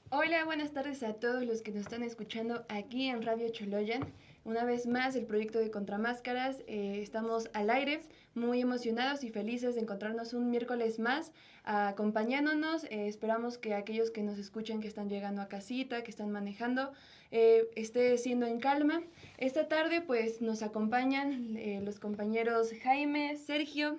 Hola, buenas tardes a todos los que nos están escuchando aquí en Radio Choloyan. Una vez más, el proyecto de Contramáscaras. Estamos al aire, muy emocionados y felices de encontrarnos un miércoles más acompañándonos. Esperamos que aquellos que nos escuchen, que están llegando a casita, que están manejando, esté siendo en calma. Esta tarde, pues, nos acompañan los compañeros Jaime, Sergio.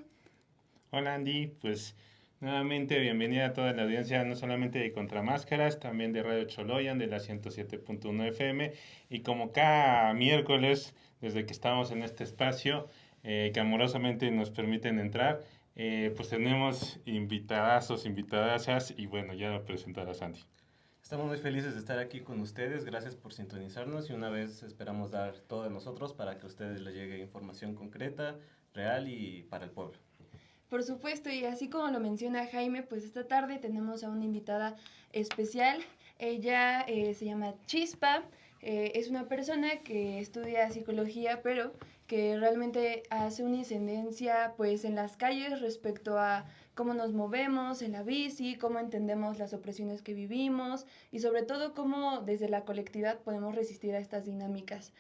Hola Andy, pues nuevamente bienvenida a toda la audiencia, no solamente de Contramáscaras, también de Radio Choloyan, de la 107.1 FM, y como cada miércoles, desde que estamos en este espacio, que amorosamente nos permiten entrar, pues tenemos invitadazos, invitadasas, y bueno, ya lo presentará Sandy. Estamos muy felices de estar aquí con ustedes, gracias por sintonizarnos y una vez esperamos dar todo de nosotros para que a ustedes les llegue información concreta, real y para el pueblo. Por supuesto, y así como lo menciona Jaime, pues esta tarde tenemos a una invitada especial. Ella se llama Chispa, es una persona que estudia psicología, pero que realmente hace una incidencia pues en las calles respecto a cómo nos movemos en la bici, cómo entendemos las opresiones que vivimos y sobre todo cómo desde la colectividad podemos resistir a estas dinámicas.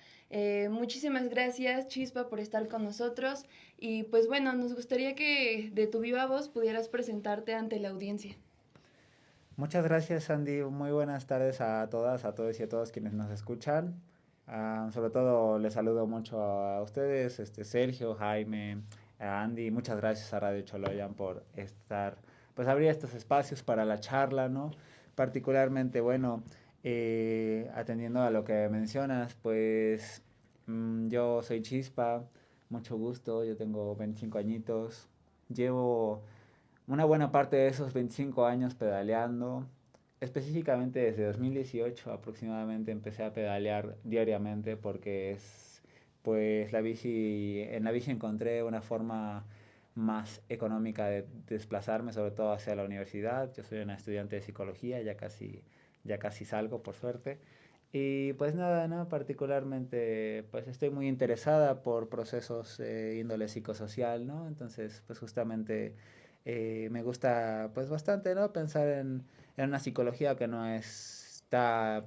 Muchísimas gracias Chispa por estar con nosotros y pues bueno, nos gustaría que de tu viva voz pudieras presentarte ante la audiencia. Muchas gracias, Andy. Muy buenas tardes a todas, a todos y a todos quienes nos escuchan. Sobre todo les saludo mucho a ustedes, Sergio, Jaime, a Andy. Muchas gracias a Radio Choloyan por estar, pues abrir estos espacios para la charla, ¿no? Particularmente, bueno, atendiendo a lo que mencionas, pues yo soy Chispa, mucho gusto, yo tengo 25 añitos, llevo una buena parte de esos 25 años pedaleando. Específicamente desde 2018 aproximadamente empecé a pedalear diariamente porque es pues en la bici encontré una forma más económica de desplazarme, sobre todo hacia la universidad. Yo soy una estudiante de psicología, ya casi salgo por suerte. Y pues nada, ¿no? Particularmente pues estoy muy interesada por procesos de índole psicosocial, ¿no? Entonces pues justamente me gusta pues bastante, ¿no? Pensar en una psicología que no está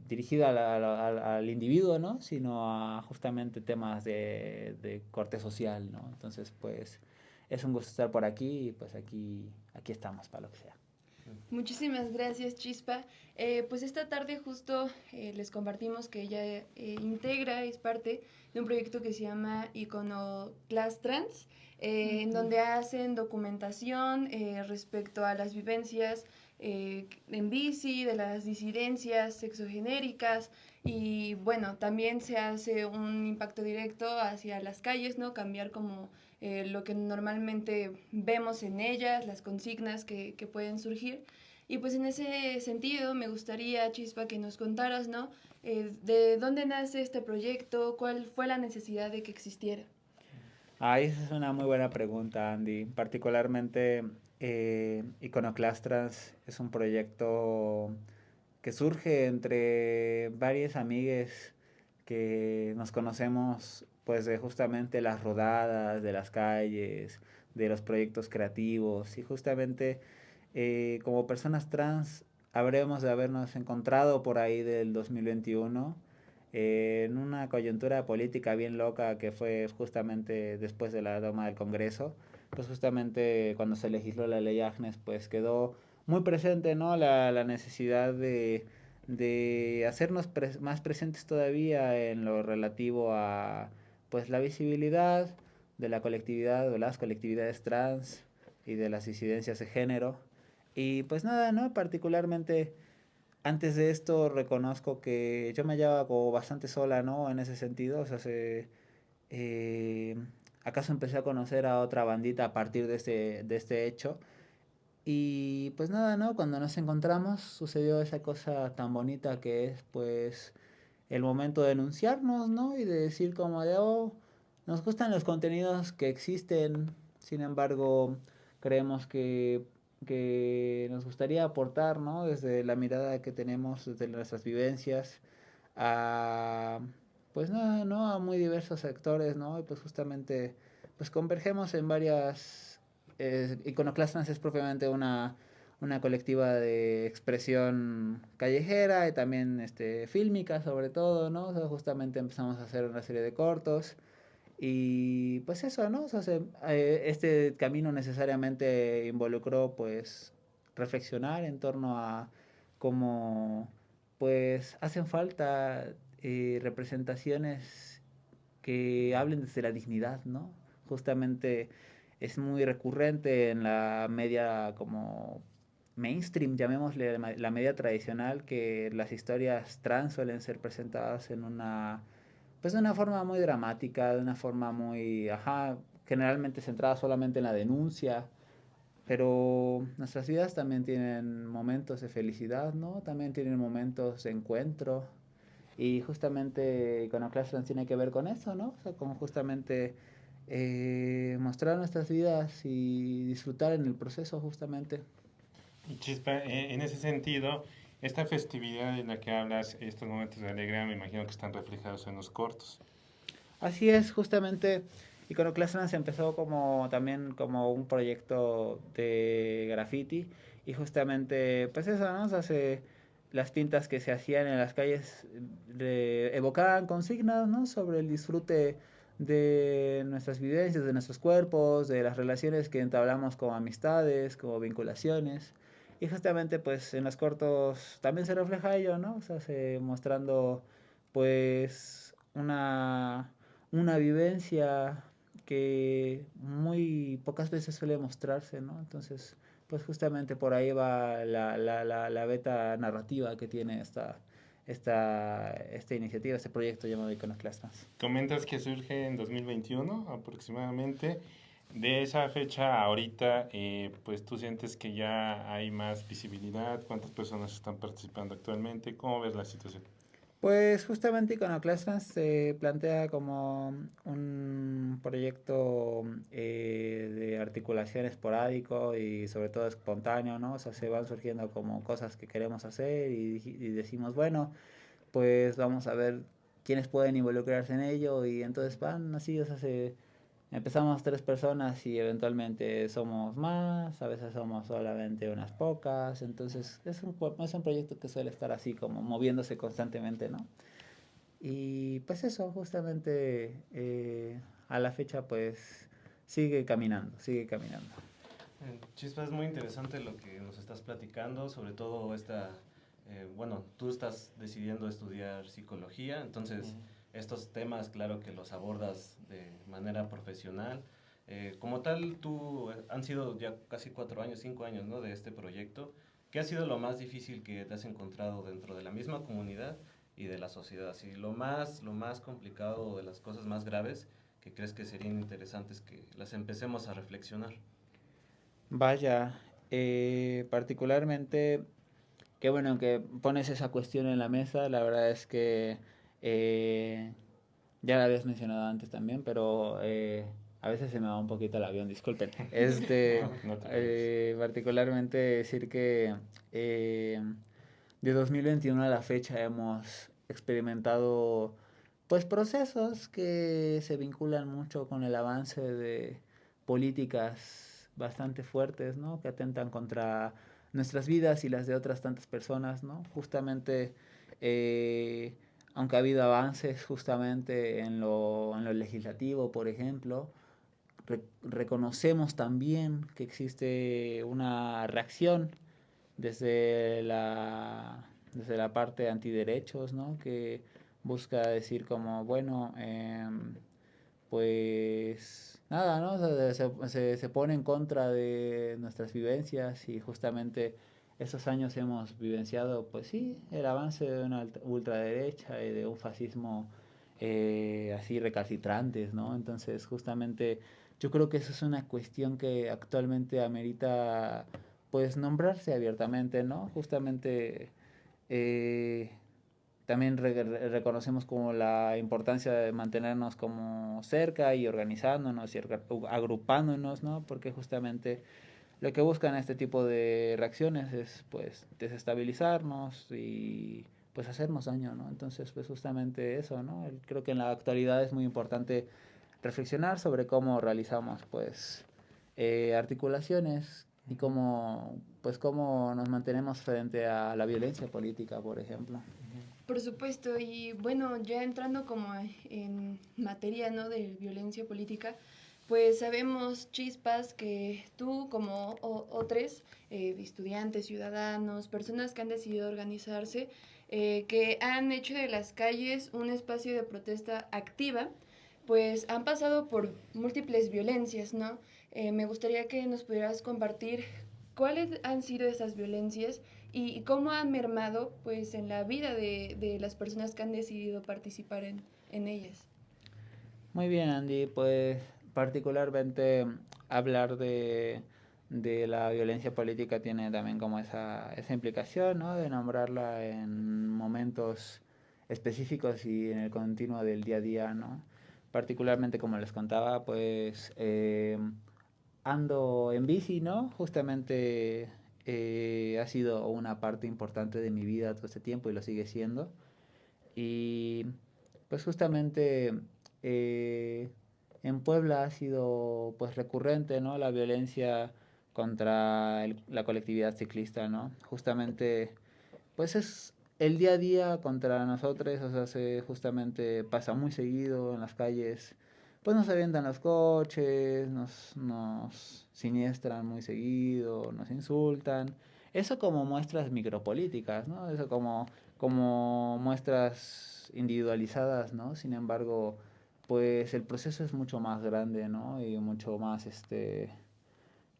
dirigida al individuo, ¿no? Sino a justamente temas de corte social, ¿no? Entonces pues es un gusto estar por aquí y pues aquí estamos para lo que sea. Muchísimas gracias, Chispa. Pues esta tarde justo les compartimos que ella integra, es parte de un proyecto que se llama Iconoclast Trans, en donde hacen documentación respecto a las vivencias en bici, de las disidencias sexogenéricas y bueno, también se hace un impacto directo hacia las calles, ¿no? Cambiar como lo que normalmente vemos en ellas, las consignas que pueden surgir. Y pues en ese sentido me gustaría, Chispa, que nos contaras, ¿no? ¿De dónde nace este proyecto? ¿Cuál fue la necesidad de que existiera? Esa es una muy buena pregunta, Andy. Particularmente, Iconoclastras es un proyecto que surge entre varias amigues que nos conocemos pues de justamente las rodadas, de las calles, de los proyectos creativos y justamente como personas trans habremos de habernos encontrado por ahí del 2021 en una coyuntura política bien loca que fue justamente después de la toma del Congreso, pues justamente cuando se legisló la ley Agnes, pues quedó muy presente, ¿no? La necesidad de hacernos más presentes todavía en lo relativo a pues la visibilidad de la colectividad o las colectividades trans y de las disidencias de género. Y pues nada, ¿no? Particularmente antes de esto reconozco que yo me hallaba como bastante sola, ¿no? En ese sentido, o sea, eh, acaso empecé a conocer a otra bandita a partir de este hecho. Y pues nada, ¿no? Cuando nos encontramos sucedió esa cosa tan bonita que es pues el momento de denunciarnos, ¿no? Y de decir como de, oh, nos gustan los contenidos que existen, sin embargo, creemos que nos gustaría aportar, ¿no? Desde la mirada que tenemos, desde nuestras vivencias, a, pues nada, ¿no? A muy diversos sectores, ¿no? Y pues justamente, pues convergemos en varias... Iconoclastas es propiamente una colectiva de expresión callejera y también fílmica sobre todo, ¿no? O sea, justamente empezamos a hacer una serie de cortos y pues eso, ¿no? O sea, este camino necesariamente involucró pues reflexionar en torno a cómo pues hacen falta representaciones que hablen desde la dignidad, ¿no? Justamente es muy recurrente en la media como mainstream, llamémosle la media tradicional, que las historias trans suelen ser presentadas en una, pues de una forma muy dramática, de una forma muy, ajá, generalmente centrada solamente en la denuncia, pero nuestras vidas también tienen momentos de felicidad, ¿no? También tienen momentos de encuentro, y justamente Iconoclast tiene que ver con eso, ¿no? O sea, con justamente mostrar nuestras vidas y disfrutar en el proceso, justamente. Y Chispa, en ese sentido, esta festividad en la que hablas, estos momentos de alegría, me imagino que están reflejados en los cortos. Así es, justamente Iconoclast Trans empezó como también como un proyecto de graffiti y justamente pues eso, ¿no? O sea, las pintas que se hacían en las calles evocaban consignas, ¿no? Sobre el disfrute de nuestras vivencias, de nuestros cuerpos, de las relaciones que entablamos como amistades, como vinculaciones. Y justamente pues en los cortos también se refleja ello, ¿no? O sea, mostrando pues una vivencia que muy pocas veces suele mostrarse, ¿no? Entonces, pues justamente por ahí va la beta narrativa que tiene esta iniciativa, este proyecto llamado Iconoclastas. Comentas que surge en 2021 aproximadamente. De esa fecha a ahorita, pues tú sientes que ya hay más visibilidad. ¿Cuántas personas están participando actualmente? ¿Cómo ves la situación? Pues justamente Iconoclastas se plantea como un proyecto de articulación esporádico y sobre todo espontáneo, ¿no? O sea, se van surgiendo como cosas que queremos hacer y decimos, bueno, pues vamos a ver quiénes pueden involucrarse en ello y entonces van así, o sea, empezamos 3 personas y eventualmente somos más, a veces somos solamente unas pocas, entonces es un proyecto que suele estar así como moviéndose constantemente, ¿no? Y pues eso, justamente a la fecha pues sigue caminando, sigue caminando. Chispa, es muy interesante lo que nos estás platicando, sobre todo bueno, tú estás decidiendo estudiar psicología, entonces estos temas, claro que los abordas de manera profesional. Como tal, han sido ya casi 4 años, 5 años, ¿no? De este proyecto. ¿Qué ha sido lo más difícil que te has encontrado dentro de la misma comunidad y de la sociedad? Sí, lo más complicado, de las cosas más graves que crees que serían interesantes que las empecemos a reflexionar. Vaya, particularmente, qué bueno que pones esa cuestión en la mesa, la verdad es que eh, ya la habías mencionado antes también, pero a veces se me va un poquito el avión, disculpen. No te preocupes. Particularmente decir que eh, de 2021 a la fecha hemos experimentado pues procesos que se vinculan mucho con el avance de políticas bastante fuertes, ¿no? Que atentan contra nuestras vidas y las de otras tantas personas, ¿no? Justamente, aunque ha habido avances justamente en lo legislativo, por ejemplo, reconocemos también que existe una reacción desde la parte antiderechos, ¿no? Que busca decir como, bueno, pues nada, ¿no? O sea, se pone en contra de nuestras vivencias y justamente estos años hemos vivenciado, pues sí, el avance de una ultraderecha y de un fascismo así recalcitrantes, ¿no? Entonces, justamente yo creo que eso es una cuestión que actualmente amerita, pues, nombrarse abiertamente, ¿no? Justamente eh, también reconocemos como la importancia de mantenernos como cerca y organizándonos y agrupándonos, ¿no? Porque justamente lo que buscan este tipo de reacciones es pues desestabilizarnos y pues hacernos daño, ¿no? Entonces pues justamente eso, ¿no? Creo que en la actualidad es muy importante reflexionar sobre cómo realizamos pues articulaciones y cómo nos mantenemos frente a la violencia política, por ejemplo. Por supuesto, y bueno, ya entrando como en materia, ¿no?, de violencia política, pues sabemos, Chispas, que tú como otros estudiantes, ciudadanos, personas que han decidido organizarse, que han hecho de las calles un espacio de protesta activa, pues han pasado por múltiples violencias, ¿no? Me gustaría que nos pudieras compartir cuáles han sido esas violencias y cómo han mermado pues en la vida de las personas que han decidido participar en ellas. Muy bien, Andy, pues particularmente hablar de la violencia política tiene también como esa implicación, ¿no? De nombrarla en momentos específicos y en el continuo del día a día, ¿no? Particularmente, como les contaba, pues ando en bici, ¿no? Justamente ha sido una parte importante de mi vida todo este tiempo y lo sigue siendo. Y pues justamente eh, en Puebla ha sido pues recurrente, ¿no?, la violencia contra la colectividad ciclista, ¿no? Justamente pues es el día a día contra nosotros, o sea, justamente pasa muy seguido en las calles, pues nos avientan los coches, nos siniestran muy seguido, nos insultan. Eso como muestras micropolíticas, ¿no? Eso como muestras individualizadas, ¿no? Sin embargo, pues el proceso es mucho más grande, ¿no? Y mucho más,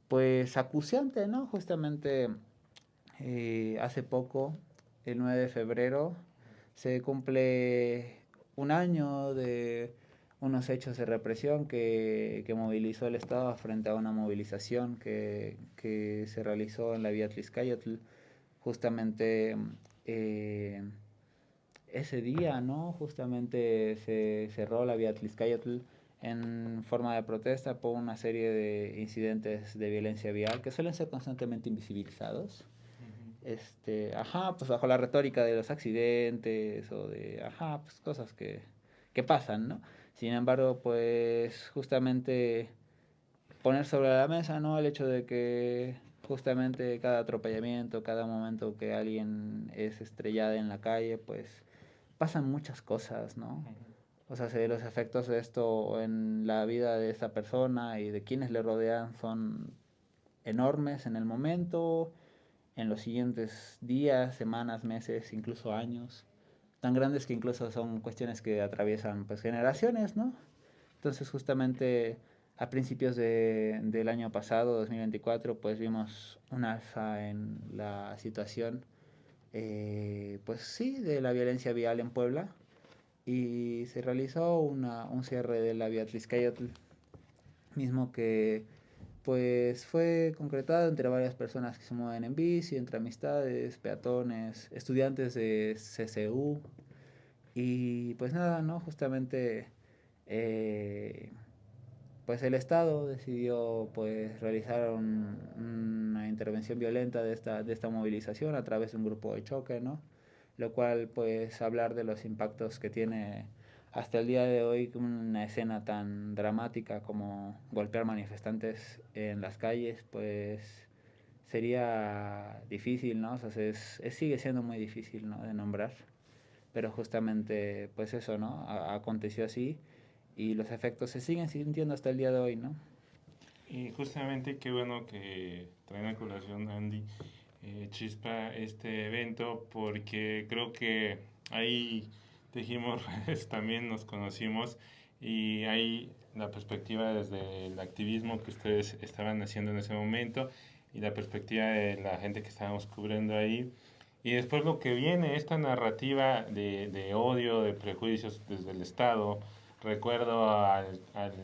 pues acuciante, ¿no? Justamente hace poco, el 9 de febrero, se cumple un año de unos hechos de represión que movilizó el Estado frente a una movilización que se realizó en la vía Tliscayotl. Justamente eh, ese día, ¿no? Justamente se cerró la vía Tliscayotl en forma de protesta por una serie de incidentes de violencia vial que suelen ser constantemente invisibilizados. Pues bajo la retórica de los accidentes o de, pues cosas que pasan, ¿no? Sin embargo, pues justamente poner sobre la mesa, ¿no?, el hecho de que justamente cada atropellamiento, cada momento que alguien es estrellada en la calle, pues pasan muchas cosas, ¿no? O sea, los efectos de esto en la vida de esa persona y de quienes le rodean son enormes en el momento, en los siguientes días, semanas, meses, incluso años, tan grandes que incluso son cuestiones que atraviesan pues generaciones, ¿no? Entonces justamente a principios del año pasado, 2024, pues vimos un alza en la situación, pues sí, de la violencia vial en Puebla, y se realizó un cierre de la vía Tliscayotl, mismo que pues fue concretado entre varias personas que se mueven en bici, entre amistades, peatones, estudiantes de CCU, y pues nada, ¿no? Justamente pues el Estado decidió pues realizar una intervención violenta de esta movilización a través de un grupo de choque, ¿no? Lo cual pues hablar de los impactos que tiene hasta el día de hoy una escena tan dramática como golpear manifestantes en las calles, pues sería difícil, ¿no? O sea, sigue siendo muy difícil, ¿no?, de nombrar, pero justamente pues eso, ¿no? Aconteció así y los efectos se siguen sintiendo hasta el día de hoy, ¿no? Y justamente qué bueno que traen a colación, Andy, Chispa, este evento, porque creo que ahí tejimos redes, también nos conocimos y ahí la perspectiva desde el activismo que ustedes estaban haciendo en ese momento y la perspectiva de la gente que estábamos cubriendo ahí. Y después lo que viene, esta narrativa de odio, de prejuicios desde el Estado. Recuerdo al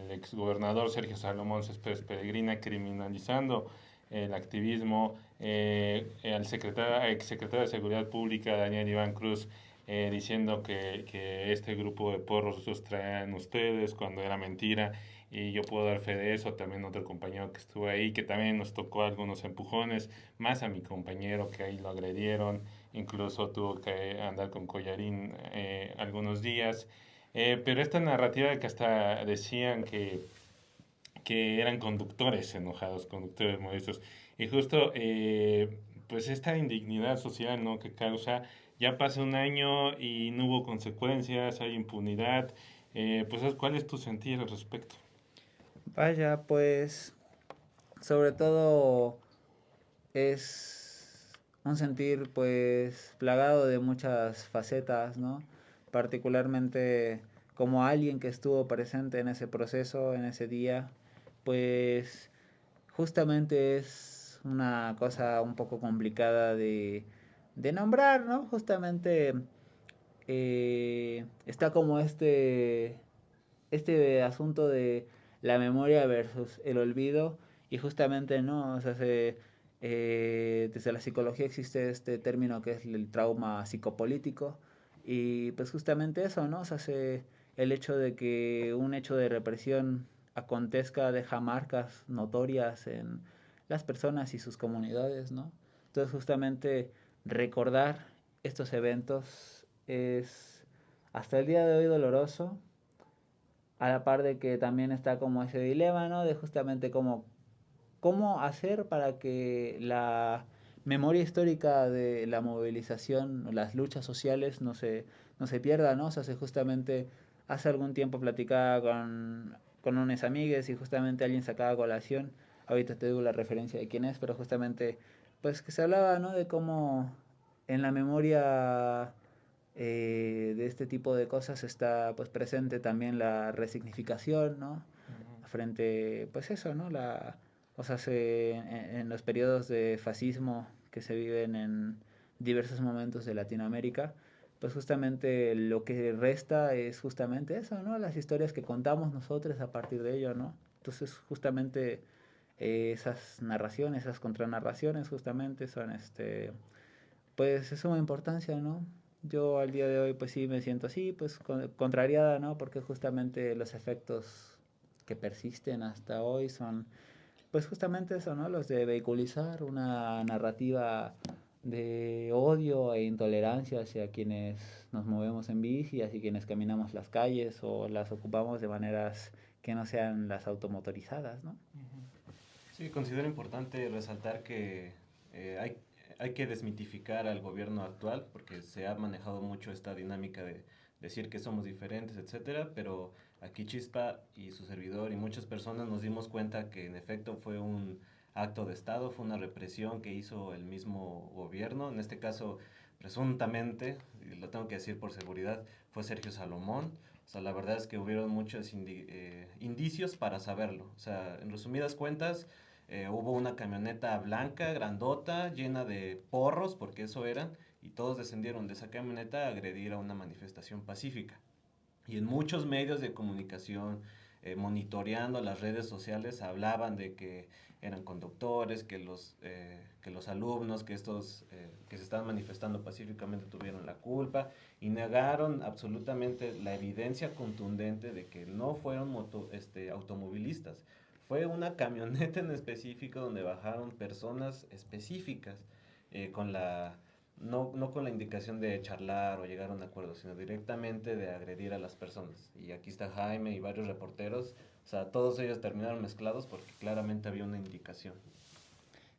exgobernador Sergio Salomón Céspedes Peregrina criminalizando el activismo, al exsecretario de Seguridad Pública Daniel Iván Cruz diciendo que este grupo de porros los traían ustedes cuando era mentira, y yo puedo dar fe de eso. También otro compañero que estuvo ahí que también nos tocó algunos empujones, más a mi compañero que ahí lo agredieron, incluso tuvo que andar con collarín algunos días. Pero esta narrativa de que hasta decían que eran conductores enojados, conductores molestos, Y justo, pues esta indignidad social, ¿no? Que causa, ya pasa un año y no hubo consecuencias, hay impunidad. Pues, ¿cuál es tu sentir al respecto? Vaya, pues sobre todo es un sentir pues plagado de muchas facetas, ¿no? Particularmente como alguien que estuvo presente en ese proceso, en ese día, pues justamente es una cosa un poco complicada de nombrar, ¿no? Justamente está como este asunto de la memoria versus el olvido y justamente no, o sea, desde la psicología existe este término que es el trauma psicopolítico y pues justamente eso, ¿no? O sea, el hecho de que un hecho de represión acontezca deja marcas notorias en las personas y sus comunidades, ¿no? Entonces justamente recordar estos eventos es hasta el día de hoy doloroso, a la par de que también está como ese dilema, ¿no? De justamente cómo hacer para que la memoria histórica de la movilización, las luchas sociales no se pierda, ¿no? O sea, justamente hace algún tiempo platicaba con unas amigas y justamente alguien sacaba a colación, ahorita te digo la referencia de quién es, pero justamente pues que se hablaba, ¿no? De cómo en la memoria de este tipo de cosas está pues presente también la resignificación, ¿no? Frente, pues eso, ¿no? O sea, en los periodos de fascismo que se viven en diversos momentos de Latinoamérica, pues justamente lo que resta es justamente eso, ¿no? Las historias que contamos nosotros a partir de ello, ¿no? Entonces, justamente esas narraciones, esas contranarraciones, justamente son pues es suma importancia, ¿no? Yo al día de hoy pues sí me siento así, pues contrariada, ¿no? Porque justamente los efectos que persisten hasta hoy son pues justamente eso, ¿no? Los de vehiculizar una narrativa de odio e intolerancia hacia quienes nos movemos en bici, hacia quienes caminamos las calles o las ocupamos de maneras que no sean las automotorizadas, ¿no? Sí, considero importante resaltar que hay que desmitificar al gobierno actual porque se ha manejado mucho esta dinámica de decir que somos diferentes, etcétera, pero aquí Chispa y su servidor y muchas personas nos dimos cuenta que en efecto fue un acto de Estado, fue una represión que hizo el mismo gobierno, en este caso presuntamente, y lo tengo que decir por seguridad, fue Sergio Salomón. O sea, la verdad es que hubieron muchos indicios para saberlo. O sea, en resumidas cuentas, hubo una camioneta blanca, grandota, llena de porros, porque eso eran, y todos descendieron de esa camioneta a agredir a una manifestación pacífica. Y en muchos medios de comunicación, monitoreando las redes sociales, hablaban de que eran conductores, que los alumnos, que estos que se estaban manifestando pacíficamente tuvieron la culpa y negaron absolutamente la evidencia contundente de que no fueron automovilistas. Fue una camioneta en específico donde bajaron personas específicas con no con la indicación de charlar o llegar a un acuerdo, sino directamente de agredir a las personas. Y aquí está Jaime y varios reporteros, o sea, todos ellos terminaron mezclados porque claramente había una indicación.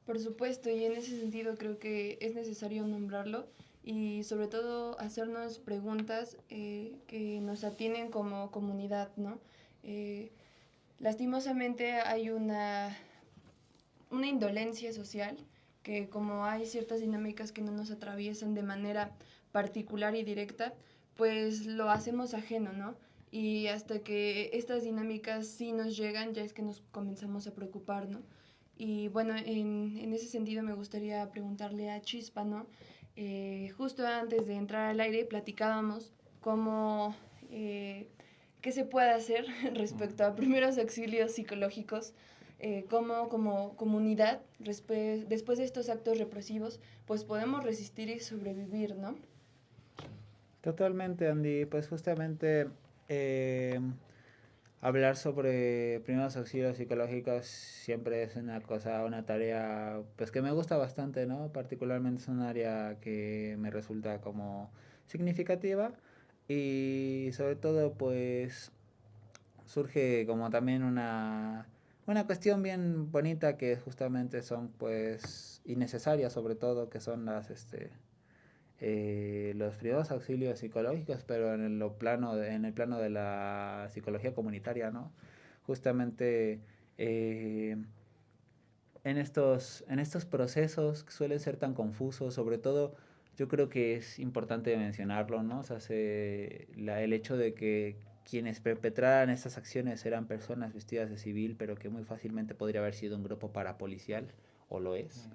Por supuesto, y en ese sentido creo que es necesario nombrarlo y sobre todo hacernos preguntas que nos atienen como comunidad, ¿no? Eh, Lastimosamente hay una indolencia social que como hay ciertas dinámicas que no nos atraviesan de manera particular y directa, pues lo hacemos ajeno, ¿no? Y hasta que estas dinámicas sí nos llegan, ya es que nos comenzamos a preocupar, ¿no? Y bueno, en ese sentido me gustaría preguntarle a Chispa, ¿no? Justo antes de entrar al aire platicábamos cómo, qué se puede hacer respecto a primeros auxilios psicológicos, cómo como comunidad, después de estos actos represivos, pues podemos resistir y sobrevivir, ¿no? Totalmente, Andy. Pues justamente eh, hablar sobre primeros auxilios psicológicos siempre es una cosa, una tarea, pues que me gusta bastante, ¿no? Particularmente es un área que me resulta como significativa y sobre todo, pues surge como también una cuestión bien bonita que justamente son pues innecesarias sobre todo, que son los primeros auxilios psicológicos, pero en el plano de la psicología comunitaria, ¿no? Justamente eh, en estos procesos que suelen ser tan confusos, sobre todo yo creo que es importante mencionarlo, ¿no? O sea, el hecho de que quienes perpetraran estas acciones eran personas vestidas de civil, pero que muy fácilmente podría haber sido un grupo parapolicial, o lo es.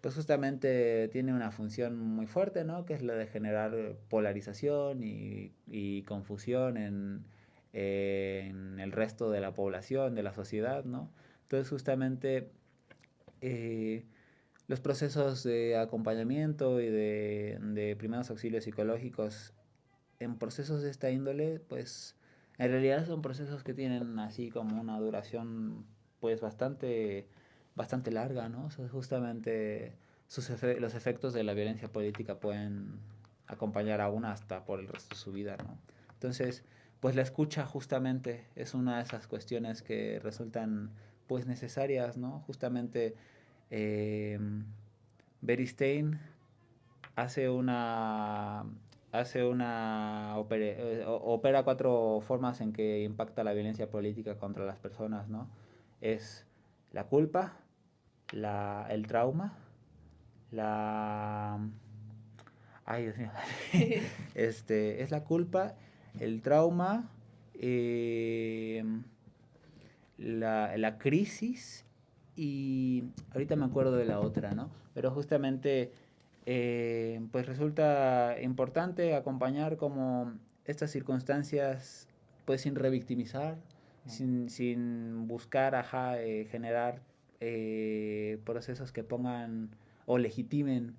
Pues justamente tiene una función muy fuerte, ¿no? Que es la de generar polarización y confusión en el resto de la población, de la sociedad, ¿no? Entonces justamente eh, los procesos de acompañamiento y de primeros auxilios psicológicos en procesos de esta índole, pues en realidad son procesos que tienen así como una duración pues bastante larga, ¿no? O sea, justamente los efectos de la violencia política pueden acompañar a una hasta por el resto de su vida, ¿no? Entonces, pues la escucha justamente es una de esas cuestiones que resultan pues necesarias, ¿no? Justamente eh, Beristain hace una opera cuatro formas en que impacta la violencia política contra las personas, ¿no? Es la culpa, el trauma, la ay Dios mío, es la culpa, el trauma, eh, la crisis y ahorita me acuerdo de la otra, ¿no? Pero justamente pues resulta importante acompañar como estas circunstancias pues sin revictimizar, sin buscar, generar procesos que pongan o legitimen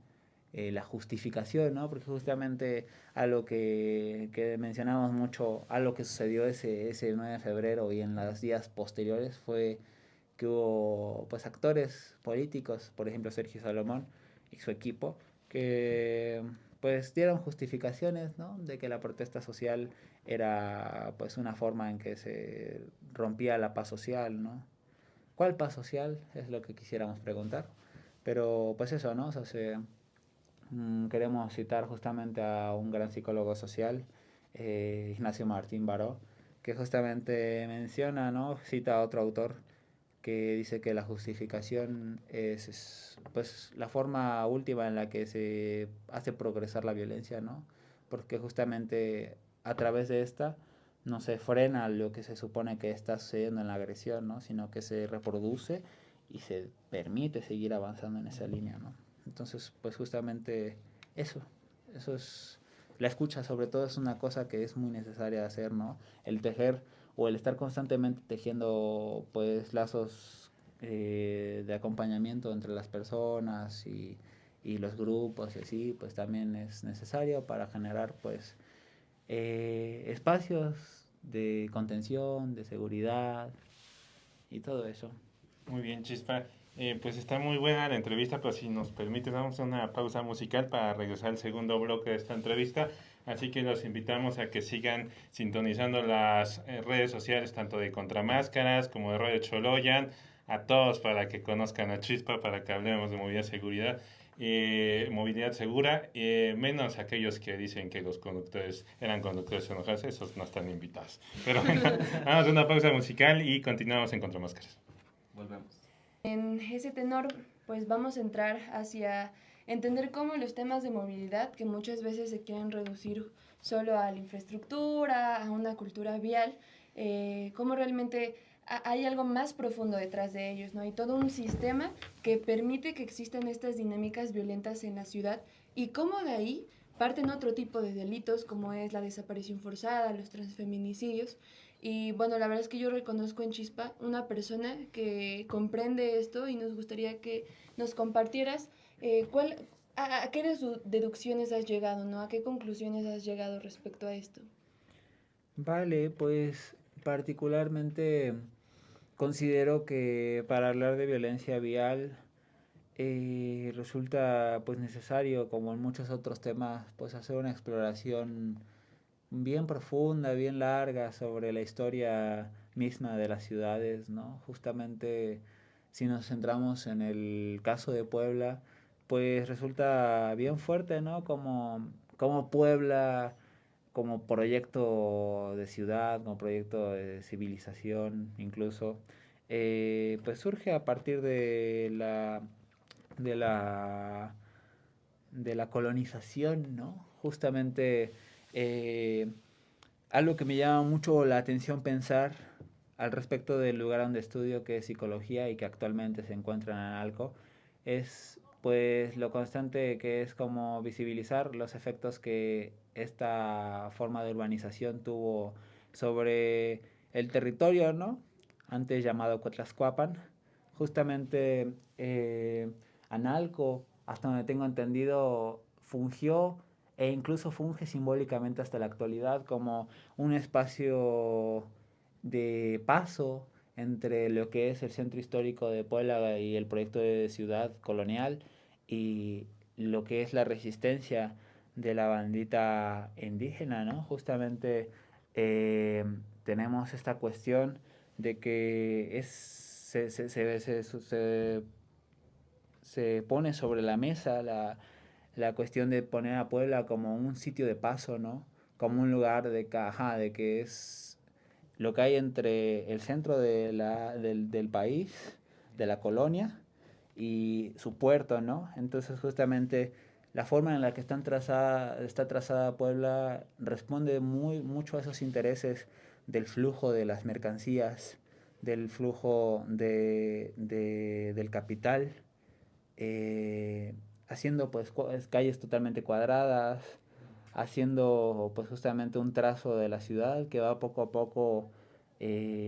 la justificación, ¿no? Porque justamente a lo que mencionamos mucho, a lo que sucedió ese 9 de febrero y en los días posteriores fue que hubo pues actores políticos, por ejemplo Sergio Salomón y su equipo, que pues dieron justificaciones, ¿no? De que la protesta social era pues una forma en que se rompía la paz social, ¿no? ¿Cuál paz social? Es lo que quisiéramos preguntar. Pero pues eso, ¿no? O sea, queremos citar justamente a un gran psicólogo social, Ignacio Martín Baró, que justamente menciona, ¿no? Cita a otro autor que dice que la justificación es pues la forma última en la que se hace progresar la violencia, ¿no? Porque justamente a través de esta no se frena lo que se supone que está sucediendo en la agresión, ¿no? Sino que se reproduce y se permite seguir avanzando en esa línea, ¿no? Entonces, pues justamente eso, eso es, la escucha sobre todo es una cosa que es muy necesaria de hacer, ¿no? El tejer o el estar constantemente tejiendo pues lazos de acompañamiento entre las personas y los grupos y así, pues también es necesario para generar pues espacios de contención, de seguridad y todo eso. Muy bien, Chispa. Pues está muy buena la entrevista, pero si nos permite, damos una pausa musical para regresar al segundo bloque de esta entrevista. Así que los invitamos a que sigan sintonizando las redes sociales, tanto de Contramáscaras como de Radio Choloyan, a todos para que conozcan a Chispa, para que hablemos de movilidad segura, menos aquellos que dicen que los conductores eran conductores enojados, esos no están invitados. Pero bueno, vamos a una pausa musical y continuamos en Contramáscaras. Volvemos. En ese tenor, pues vamos a entrar hacia entender cómo los temas de movilidad, que muchas veces se quieren reducir solo a la infraestructura, a una cultura vial, cómo realmente hay algo más profundo detrás de ellos, ¿no? Hay todo un sistema que permite que existan estas dinámicas violentas en la ciudad y cómo de ahí parten otro tipo de delitos como es la desaparición forzada, los transfeminicidios. Y bueno, la verdad es que yo reconozco en Chispa una persona que comprende esto y nos gustaría que nos compartieras a qué deducciones has llegado, ¿no? ¿A qué conclusiones has llegado respecto a esto? Vale, pues particularmente considero que para hablar de violencia vial resulta pues necesario, como en muchos otros temas, pues hacer una exploración bien profunda, bien larga sobre la historia misma de las ciudades, ¿no? Justamente si nos centramos en el caso de Puebla, pues resulta bien fuerte, ¿no? Como Puebla, como proyecto de ciudad, como proyecto de civilización, incluso, pues surge a partir de la, de la colonización, ¿no? Justamente eh, algo que me llama mucho la atención pensar al respecto del lugar donde estudio, que es psicología y que actualmente se encuentra en Analco, es pues lo constante que es como visibilizar los efectos que esta forma de urbanización tuvo sobre el territorio, ¿no? Antes llamado Cuatlascuapan. Justamente Analco, hasta donde tengo entendido, fungió e incluso funge simbólicamente hasta la actualidad como un espacio de paso entre lo que es el centro histórico de Puebla y el proyecto de ciudad colonial y lo que es la resistencia de la bandita indígena, ¿no? Justamente tenemos esta cuestión de que se pone sobre la mesa la cuestión de poner a Puebla como un sitio de paso, ¿no? Como un lugar de que es lo que hay entre el centro del país, de la colonia, y su puerto, ¿no? Entonces justamente la forma en la que está trazada Puebla responde mucho a esos intereses del flujo de las mercancías, del flujo del capital, eh, haciendo pues calles totalmente cuadradas, haciendo pues justamente un trazo de la ciudad que va poco a poco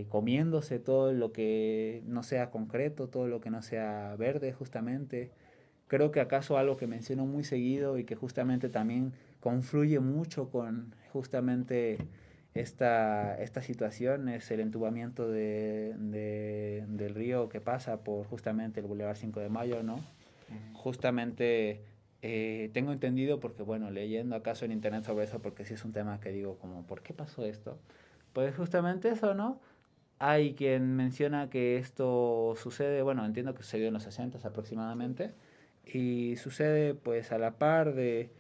comiéndose todo lo que no sea concreto, todo lo que no sea verde justamente. Creo que acaso algo que menciono muy seguido y que justamente también confluye mucho con justamente esta situación es el entubamiento del río que pasa por justamente el Boulevard 5 de Mayo, ¿no? Justamente tengo entendido, porque bueno, leyendo acaso en internet sobre eso, porque sí es un tema que digo como, ¿por qué pasó esto? Pues justamente eso, ¿no? Hay quien menciona que esto sucede, bueno, entiendo que sucedió en los 60 aproximadamente, y sucede pues a la par de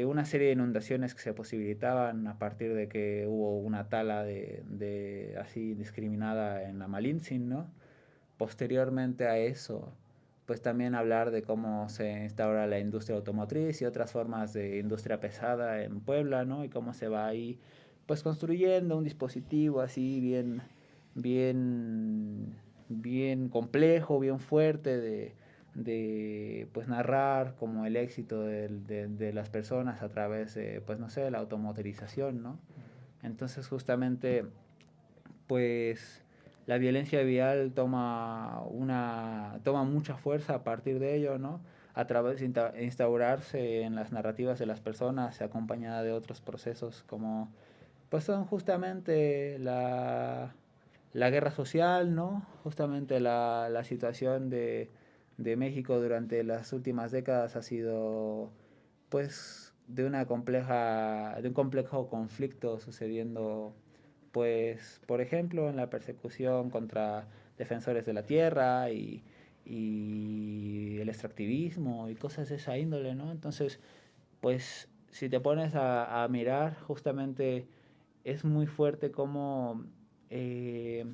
una serie de inundaciones que se posibilitaban a partir de que hubo una tala de así discriminada en la Malintzin, ¿no? Posteriormente a eso, pues también hablar de cómo se instaura la industria automotriz y otras formas de industria pesada en Puebla, ¿no? Y cómo se va ahí, pues construyendo un dispositivo así bien complejo, bien fuerte de pues narrar como el éxito de las personas a través de, pues no sé, la automotorización, ¿no? Entonces justamente, pues la violencia vial toma mucha fuerza a partir de ello, ¿no? A través de instaurarse en las narrativas de las personas, acompañada de otros procesos como, pues son justamente la guerra social, ¿no? Justamente la situación de México durante las últimas décadas ha sido, pues, de un complejo conflicto sucediendo, pues, por ejemplo, en la persecución contra defensores de la tierra y el extractivismo y cosas de esa índole, ¿no? Entonces, pues, si te pones a mirar, justamente es muy fuerte cómo eh,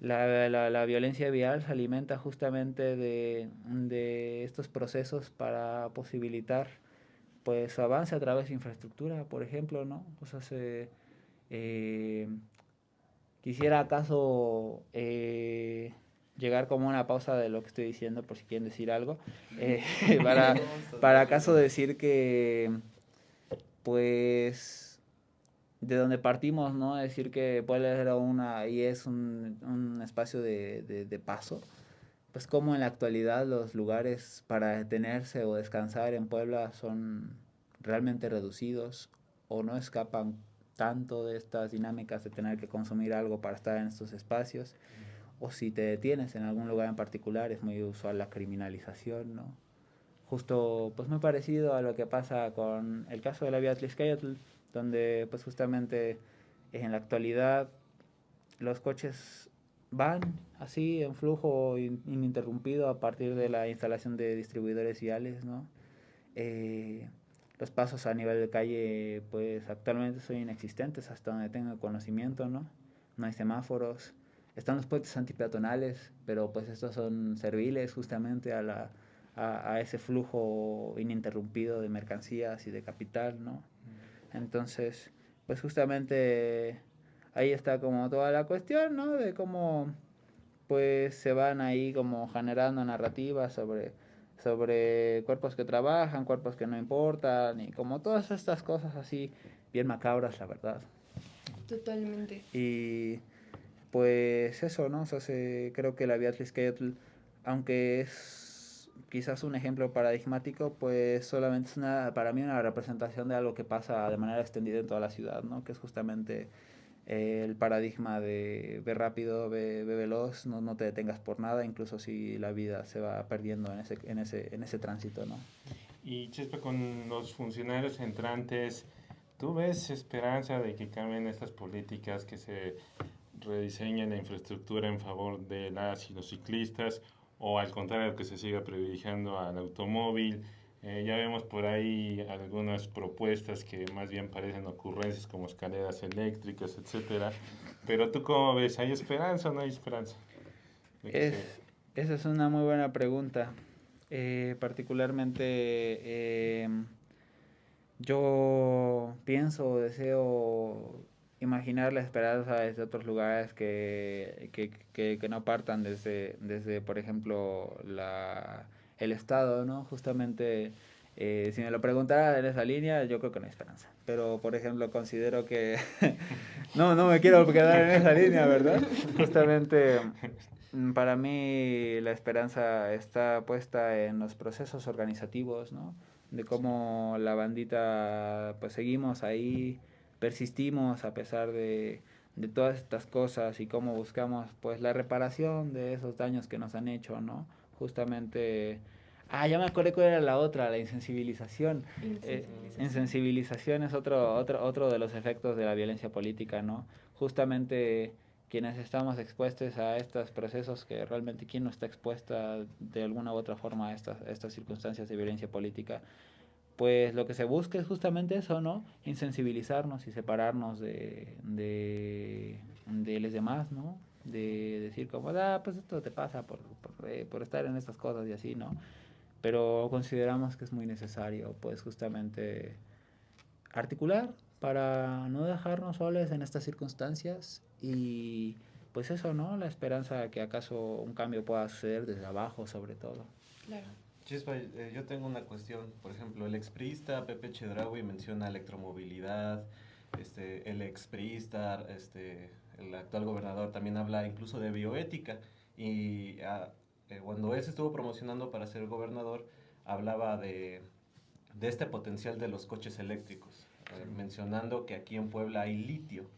la violencia vial se alimenta justamente de estos procesos para posibilitar pues su avance a través de infraestructura, por ejemplo, ¿no? O sea, eh, quisiera acaso llegar como una pausa de lo que estoy diciendo, por si quieren decir algo, eh, para, para acaso decir que, pues, de donde partimos, ¿no? Decir que Puebla era y es un espacio de paso, pues como en la actualidad los lugares para detenerse o descansar en Puebla son realmente reducidos o no escapan tanto de estas dinámicas de tener que consumir algo para estar en estos espacios, o si te detienes en algún lugar en particular es muy usual la criminalización, ¿no? Justo pues muy parecido a lo que pasa con el caso de la vía Tliscayotl, donde pues justamente en la actualidad los coches van así en flujo ininterrumpido a partir de la instalación de distribuidores viales, ¿no? Los pasos a nivel de calle, pues actualmente son inexistentes hasta donde tenga conocimiento, ¿no? No hay semáforos. Están los puentes antipeatonales, pero pues estos son serviles justamente a ese flujo ininterrumpido de mercancías y de capital, ¿no? Entonces, pues justamente ahí está como toda la cuestión, ¿no? De cómo pues se van ahí como generando narrativas sobre cuerpos que trabajan, cuerpos que no importan, y como todas estas cosas así bien macabras, la verdad. Totalmente. Y pues eso, ¿no? O sea, creo que la Beatriz Keiotl, aunque es quizás un ejemplo paradigmático, pues solamente es para mí una representación de algo que pasa de manera extendida en toda la ciudad, ¿no? Que es justamente el paradigma de ve rápido, ve veloz, no te detengas por nada, incluso si la vida se va perdiendo en ese tránsito, ¿no? Y Chispa, con los funcionarios entrantes, ¿tú ves esperanza de que cambien estas políticas, que se rediseñen la infraestructura en favor de las y los ciclistas, o al contrario, que se siga privilegiando al automóvil? Ya vemos por ahí algunas propuestas que más bien parecen ocurrencias como escaleras eléctricas, etcétera. Pero tú cómo ves, ¿hay esperanza o no hay esperanza de que se... Esa es una muy buena pregunta. Particularmente yo pienso, deseo imaginar la esperanza desde otros lugares que no partan desde, por ejemplo, el Estado, ¿no? Justamente, si me lo preguntara en esa línea, yo creo que no hay esperanza. Pero, por ejemplo, considero que... no me quiero quedar en esa línea, ¿verdad? Justamente, para mí la esperanza está puesta en los procesos organizativos, ¿no? De cómo la bandita, pues seguimos ahí, persistimos a pesar de todas estas cosas, y cómo buscamos pues la reparación de esos daños que nos han hecho, ¿no? Justamente, ya me acordé cuál era la otra, la insensibilización. Insensibilización es otro de los efectos de la violencia política, ¿no? Justamente quienes estamos expuestos a estos procesos, que realmente quién no está expuesta de alguna u otra forma a estas circunstancias de violencia política, pues lo que se busca es justamente eso, ¿no? Insensibilizarnos y separarnos de los demás, ¿no? De decir como, pues esto te pasa por estar en estas cosas y así, ¿no? Pero consideramos que es muy necesario, pues justamente articular para no dejarnos solos en estas circunstancias, y pues eso, ¿no? La esperanza de que acaso un cambio pueda suceder desde abajo, sobre todo. Claro. Chispa, yo tengo una cuestión. Por ejemplo, el expriista Pepe Chedraui menciona electromovilidad, el expriista, el actual gobernador también habla incluso de bioética, y cuando él se estuvo promocionando para ser gobernador, hablaba de este potencial de los coches eléctricos, mencionando que aquí en Puebla hay litio.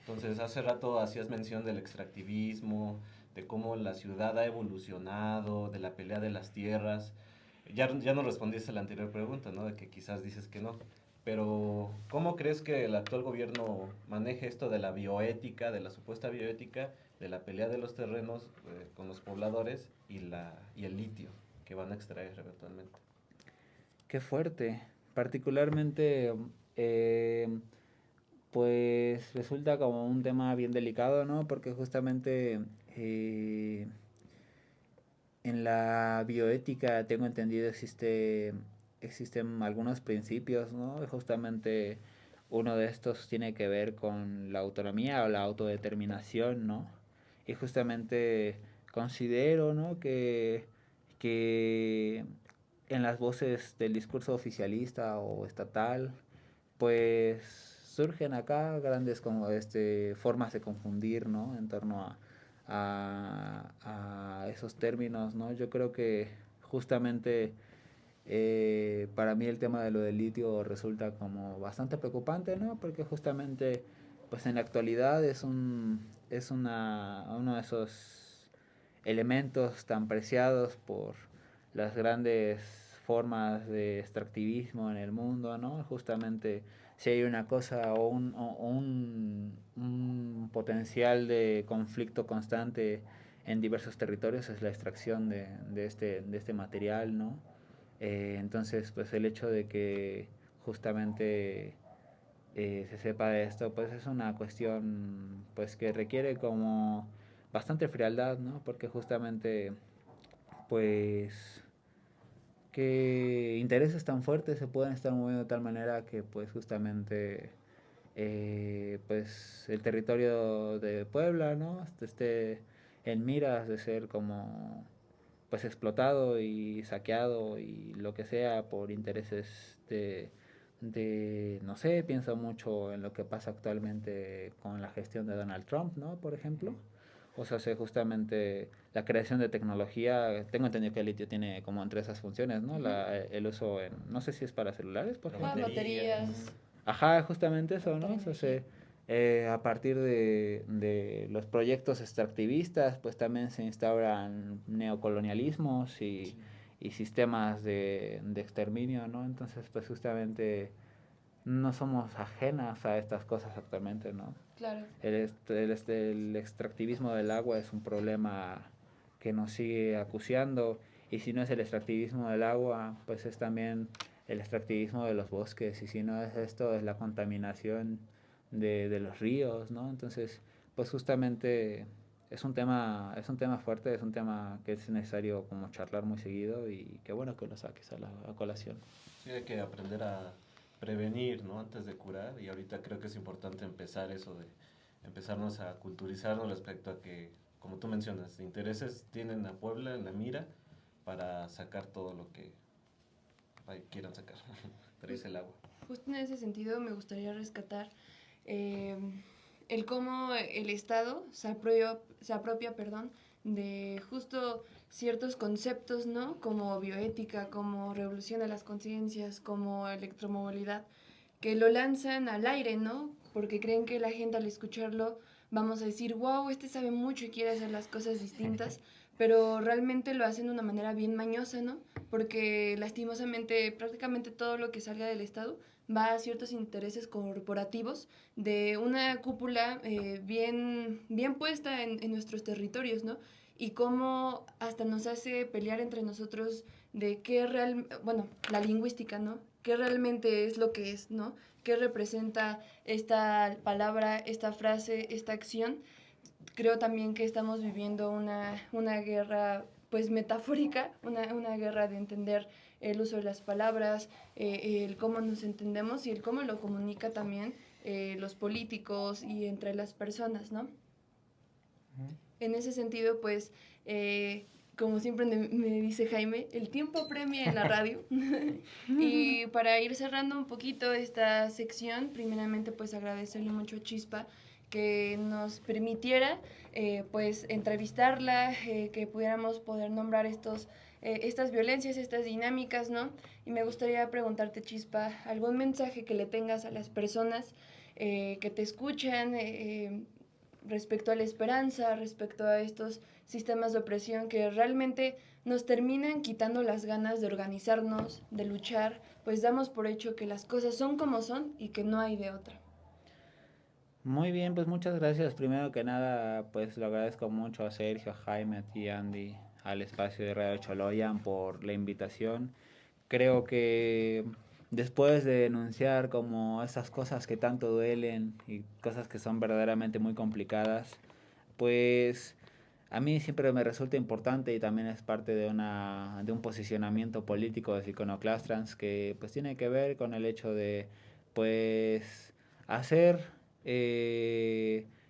Entonces, hace rato hacías mención del extractivismo, de cómo la ciudad ha evolucionado, de la pelea de las tierras. Ya no respondiste a la anterior pregunta, ¿no? De que quizás dices que no. Pero, ¿cómo crees que el actual gobierno maneje esto de la bioética, de la supuesta bioética, de la pelea de los terrenos con los pobladores y el litio que van a extraer eventualmente? Qué fuerte. Particularmente, eh, pues resulta como un tema bien delicado, ¿no? Porque justamente en la bioética, tengo entendido, existen algunos principios, ¿no? Justamente uno de estos tiene que ver con la autonomía o la autodeterminación, ¿no? Y justamente considero, ¿no? Que en las voces del discurso oficialista o estatal, pues surgen acá grandes como formas de confundir, ¿no? En torno a esos términos, ¿no? Yo creo que justamente para mí el tema de lo del litio resulta como bastante preocupante, ¿no? Porque justamente pues en la actualidad uno de esos elementos tan preciados por las grandes formas de extractivismo en el mundo, ¿no? Justamente si hay una cosa un potencial de conflicto constante en diversos territorios, es la extracción de este material, ¿no? Entonces, pues el hecho de que justamente se sepa de esto, pues es una cuestión pues que requiere como bastante frialdad, ¿no? Porque justamente pues que intereses tan fuertes se pueden estar moviendo de tal manera que pues justamente pues el territorio de Puebla, ¿no? Esté en miras de ser como pues explotado y saqueado y lo que sea por intereses no sé, pienso mucho en lo que pasa actualmente con la gestión de Donald Trump, ¿no? Por ejemplo. O sea, justamente la creación de tecnología, tengo entendido que el litio tiene como entre esas funciones, ¿no? El uso en, no sé si es para celulares, por ejemplo. Baterías. Ajá, justamente eso, ¿no? O sea, a partir de los proyectos extractivistas, pues también se instauran neocolonialismos y sistemas de exterminio, ¿no? Entonces, pues justamente no somos ajenas a estas cosas actualmente, ¿no? Claro. El extractivismo del agua es un problema que nos sigue acuciando, y si no es el extractivismo del agua, pues es también el extractivismo de los bosques, y si no es esto, es la contaminación de los ríos, ¿no? Entonces, pues justamente es un tema fuerte, es un tema que es necesario como charlar muy seguido, y qué bueno que lo saques a colación. Sí, hay que aprender a prevenir, ¿no? Antes de curar, y ahorita creo que es importante empezar eso de empezarnos a culturizarnos respecto a que, como tú mencionas, intereses tienen a Puebla en la mira para sacar todo lo que quieran sacar, traerse el agua. Justo en ese sentido me gustaría rescatar eh, el cómo el Estado se apropia, perdón, de justo ciertos conceptos, ¿no? Como bioética, como revolución de las conciencias, como electromovilidad, que lo lanzan al aire, ¿no? Porque creen que la gente al escucharlo vamos a decir, wow, este sabe mucho y quiere hacer las cosas distintas, pero realmente lo hacen de una manera bien mañosa, ¿no? Porque lastimosamente prácticamente todo lo que salga del Estado va a ciertos intereses corporativos de una cúpula bien puesta en nuestros territorios, ¿no? Y cómo hasta nos hace pelear entre nosotros de qué bueno, la lingüística, ¿no? ¿Qué realmente es lo que es, ¿no? ¿Qué representa esta palabra, esta frase, esta acción? Creo también que estamos viviendo una guerra pues metafórica, una guerra de entender el uso de las palabras, el cómo nos entendemos y el cómo lo comunica también los políticos y entre las personas, ¿no? En ese sentido, pues, como siempre me dice Jaime, el tiempo premia en la radio. Y para ir cerrando un poquito esta sección, primeramente pues agradecerle mucho a Chispa que nos permitiera pues entrevistarla, que pudiéramos poder nombrar estas violencias, estas dinámicas, ¿no? Y me gustaría preguntarte, Chispa, algún mensaje que le tengas a las personas que te escuchan, respecto a la esperanza, respecto a estos sistemas de opresión que realmente nos terminan quitando las ganas de organizarnos, de luchar, pues damos por hecho que las cosas son como son y que no hay de otra. Muy bien, pues muchas gracias. Primero que nada, pues lo agradezco mucho a Sergio, a Jaime, a ti, Andy, al espacio de Radio Choloyan por la invitación. Creo que después de denunciar como esas cosas que tanto duelen y cosas que son verdaderamente muy complicadas, pues a mí siempre me resulta importante, y también es parte de un posicionamiento político de Iconoclastrans, que pues tiene que ver con el hecho de pues hacer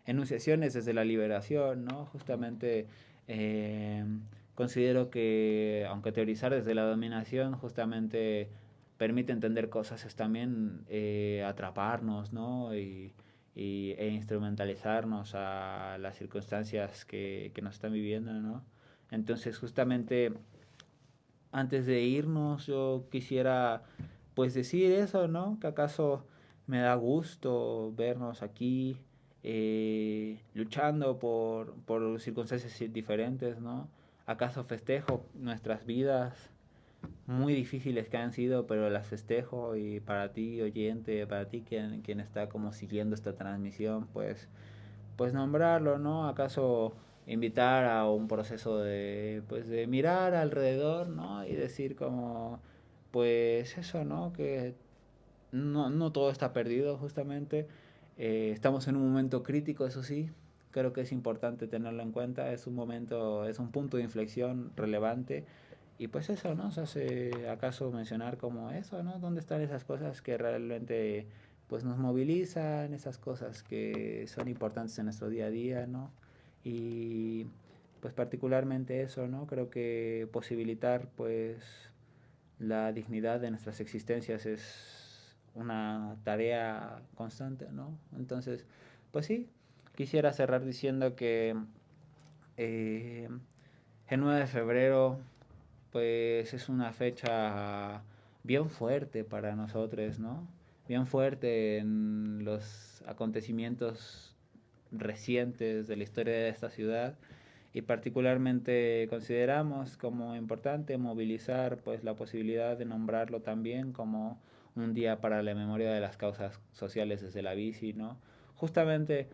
enunciaciones desde la liberación, ¿no? Justamente eh, considero que aunque teorizar desde la dominación justamente permite entender cosas, es también atraparnos, ¿no? E instrumentalizarnos a las circunstancias que nos están viviendo, ¿no? Entonces, justamente antes de irnos, yo quisiera pues decir eso, ¿no? Que acaso me da gusto vernos aquí luchando por circunstancias diferentes, ¿no? ¿Acaso festejo nuestras vidas muy difíciles que han sido, pero las festejo. Y para ti, oyente, para ti quien está como siguiendo esta transmisión, pues nombrarlo, ¿no? ¿Acaso invitar a un proceso pues de mirar alrededor, ¿no? Y decir como, pues eso, ¿no? Que no todo está perdido, justamente. Estamos en un momento crítico, eso sí. Creo que es importante tenerlo en cuenta. Es un momento, es un punto de inflexión relevante. Y pues eso, ¿no? Se hace acaso mencionar como eso, ¿no? ¿Dónde están esas cosas que realmente pues nos movilizan, esas cosas que son importantes en nuestro día a día, ¿no? Y pues particularmente eso, ¿no? Creo que posibilitar pues la dignidad de nuestras existencias es una tarea constante, ¿no? Entonces, pues sí, quisiera cerrar diciendo que eh, el 9 de febrero pues es una fecha bien fuerte para nosotros, ¿no? Bien fuerte en los acontecimientos recientes de la historia de esta ciudad, y particularmente consideramos como importante movilizar pues la posibilidad de nombrarlo también como un día para la memoria de las causas sociales desde la bici, ¿no? Justamente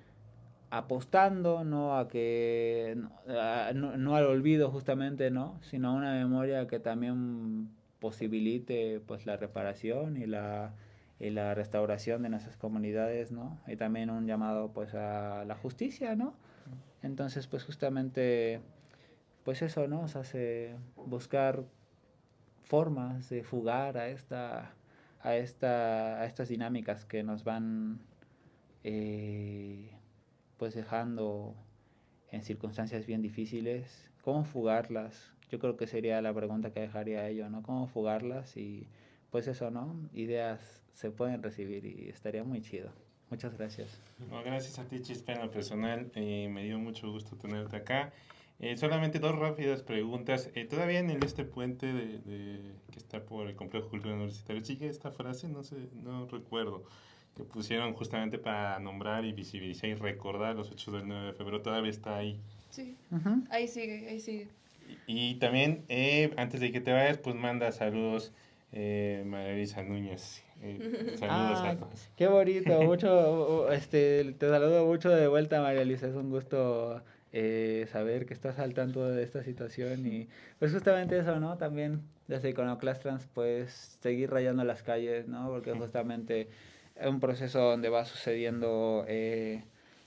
apostando no a que no al olvido justamente, no, sino a una memoria que también posibilite pues la reparación y la restauración de nuestras comunidades, no, y también un llamado pues a la justicia, no. Entonces pues justamente pues eso nos hace buscar formas de fugar a estas dinámicas que nos van eh, pues dejando en circunstancias bien difíciles. ¿Cómo fugarlas? Yo creo que sería la pregunta que dejaría ello, ¿no? ¿Cómo fugarlas? Y pues eso, ¿no? Ideas se pueden recibir y estaría muy chido. Muchas gracias. No, gracias a ti, Chispa, en lo personal. Me dio mucho gusto tenerte acá. Solamente dos rápidas preguntas. Todavía en este puente que está por el Complejo Cultural Universitario, ¿sigue esta frase? No sé, no recuerdo. Que pusieron justamente para nombrar y visibilizar y recordar los hechos del 9 de febrero. Todavía está ahí. Sí, Ujú. ahí sigue, ahí sigue. Y también, antes de que te vayas, pues manda saludos, María Elisa Núñez. Saludos a Ah, todos. qué bonito, mucho, te saludo mucho de vuelta, María Elisa, es un gusto saber que estás al tanto de esta situación. Y pues justamente eso, ¿no? También desde Iconoclastrans pues seguir rayando las calles, ¿no? Porque justamente es un proceso donde va sucediendo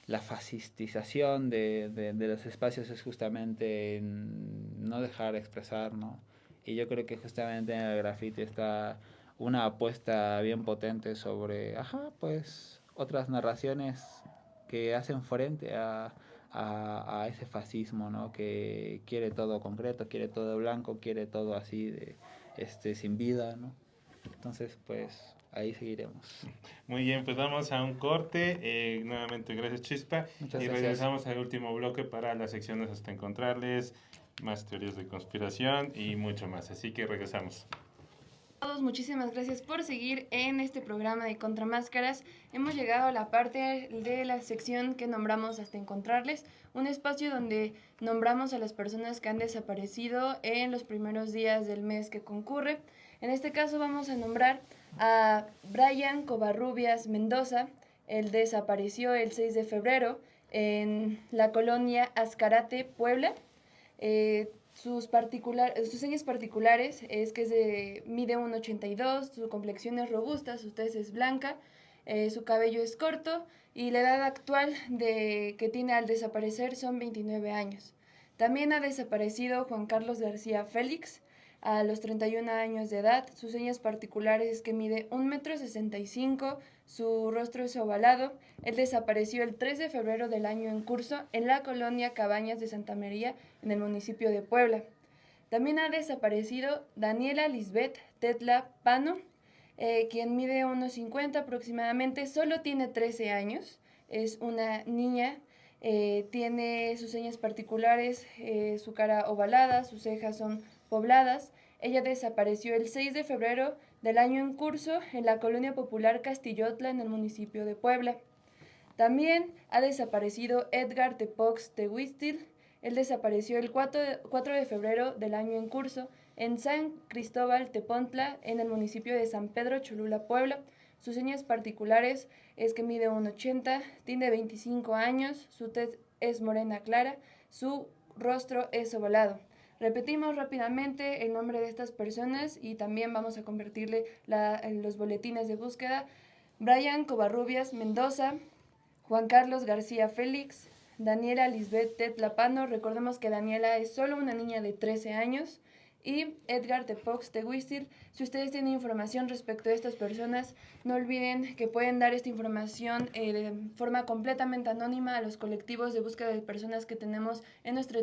la fascistización de los espacios, es justamente no dejar expresar, ¿no? Y yo creo que justamente en el graffiti está una apuesta bien potente sobre, pues otras narraciones que hacen frente a ese fascismo, ¿no? Que quiere todo concreto, quiere todo blanco, quiere todo así sin vida, ¿no? Entonces, pues ahí seguiremos. Muy bien, pues vamos a un corte. Nuevamente, gracias, Chispa. Muchas Y gracias. regresamos al último bloque para las secciones hasta encontrarles, más teorías de conspiración y mucho más. Así que regresamos. Todos, muchísimas gracias por seguir en este programa de Contramáscaras. Hemos llegado a la parte de la sección que nombramos hasta encontrarles, un espacio donde nombramos a las personas que han desaparecido en los primeros días del mes que concurre. En este caso vamos a nombrar a Brian Covarrubias Mendoza. Él desapareció el 6 de febrero en la colonia Azcarate, Puebla. Sus señas particulares es que mide 1,82, su complexión es robusta, su tez es blanca, su cabello es corto y la edad actual que tiene al desaparecer son 29 años. También ha desaparecido Juan Carlos García Félix a los 31 años de edad. Sus señas particulares es que mide 1,65 m, su rostro es ovalado. Él desapareció el 3 de febrero del año en curso en la colonia Cabañas de Santa María, en el municipio de Puebla. También ha desaparecido Daniela Lisbeth Tetla Pano, quien mide 1,50 aproximadamente, solo tiene 13 años, es una niña, tiene sus señas particulares, su cara ovalada, sus cejas son pobladas. Ella desapareció el 6 de febrero del año en curso en la colonia popular Castillotla, en el municipio de Puebla. También ha desaparecido Edgar Tepox Tehuistil. Él desapareció el 4 de febrero del año en curso en San Cristóbal Tepontla, en el municipio de San Pedro Cholula, Puebla. Sus señas particulares es que mide 1,80, tiene 25 años, su tez es morena clara, su rostro es ovalado. Repetimos rápidamente el nombre de estas personas y también vamos a convertirle los boletines de búsqueda. Brian Covarrubias Mendoza, Juan Carlos García Félix, Daniela Lisbeth Tetlapano, recordemos que Daniela es solo una niña de 13 años, y Edgar Tepox Tehuistil. Si ustedes tienen información respecto a estas personas, no olviden que pueden dar esta información de forma completamente anónima a los colectivos de búsqueda de personas que tenemos en nuestro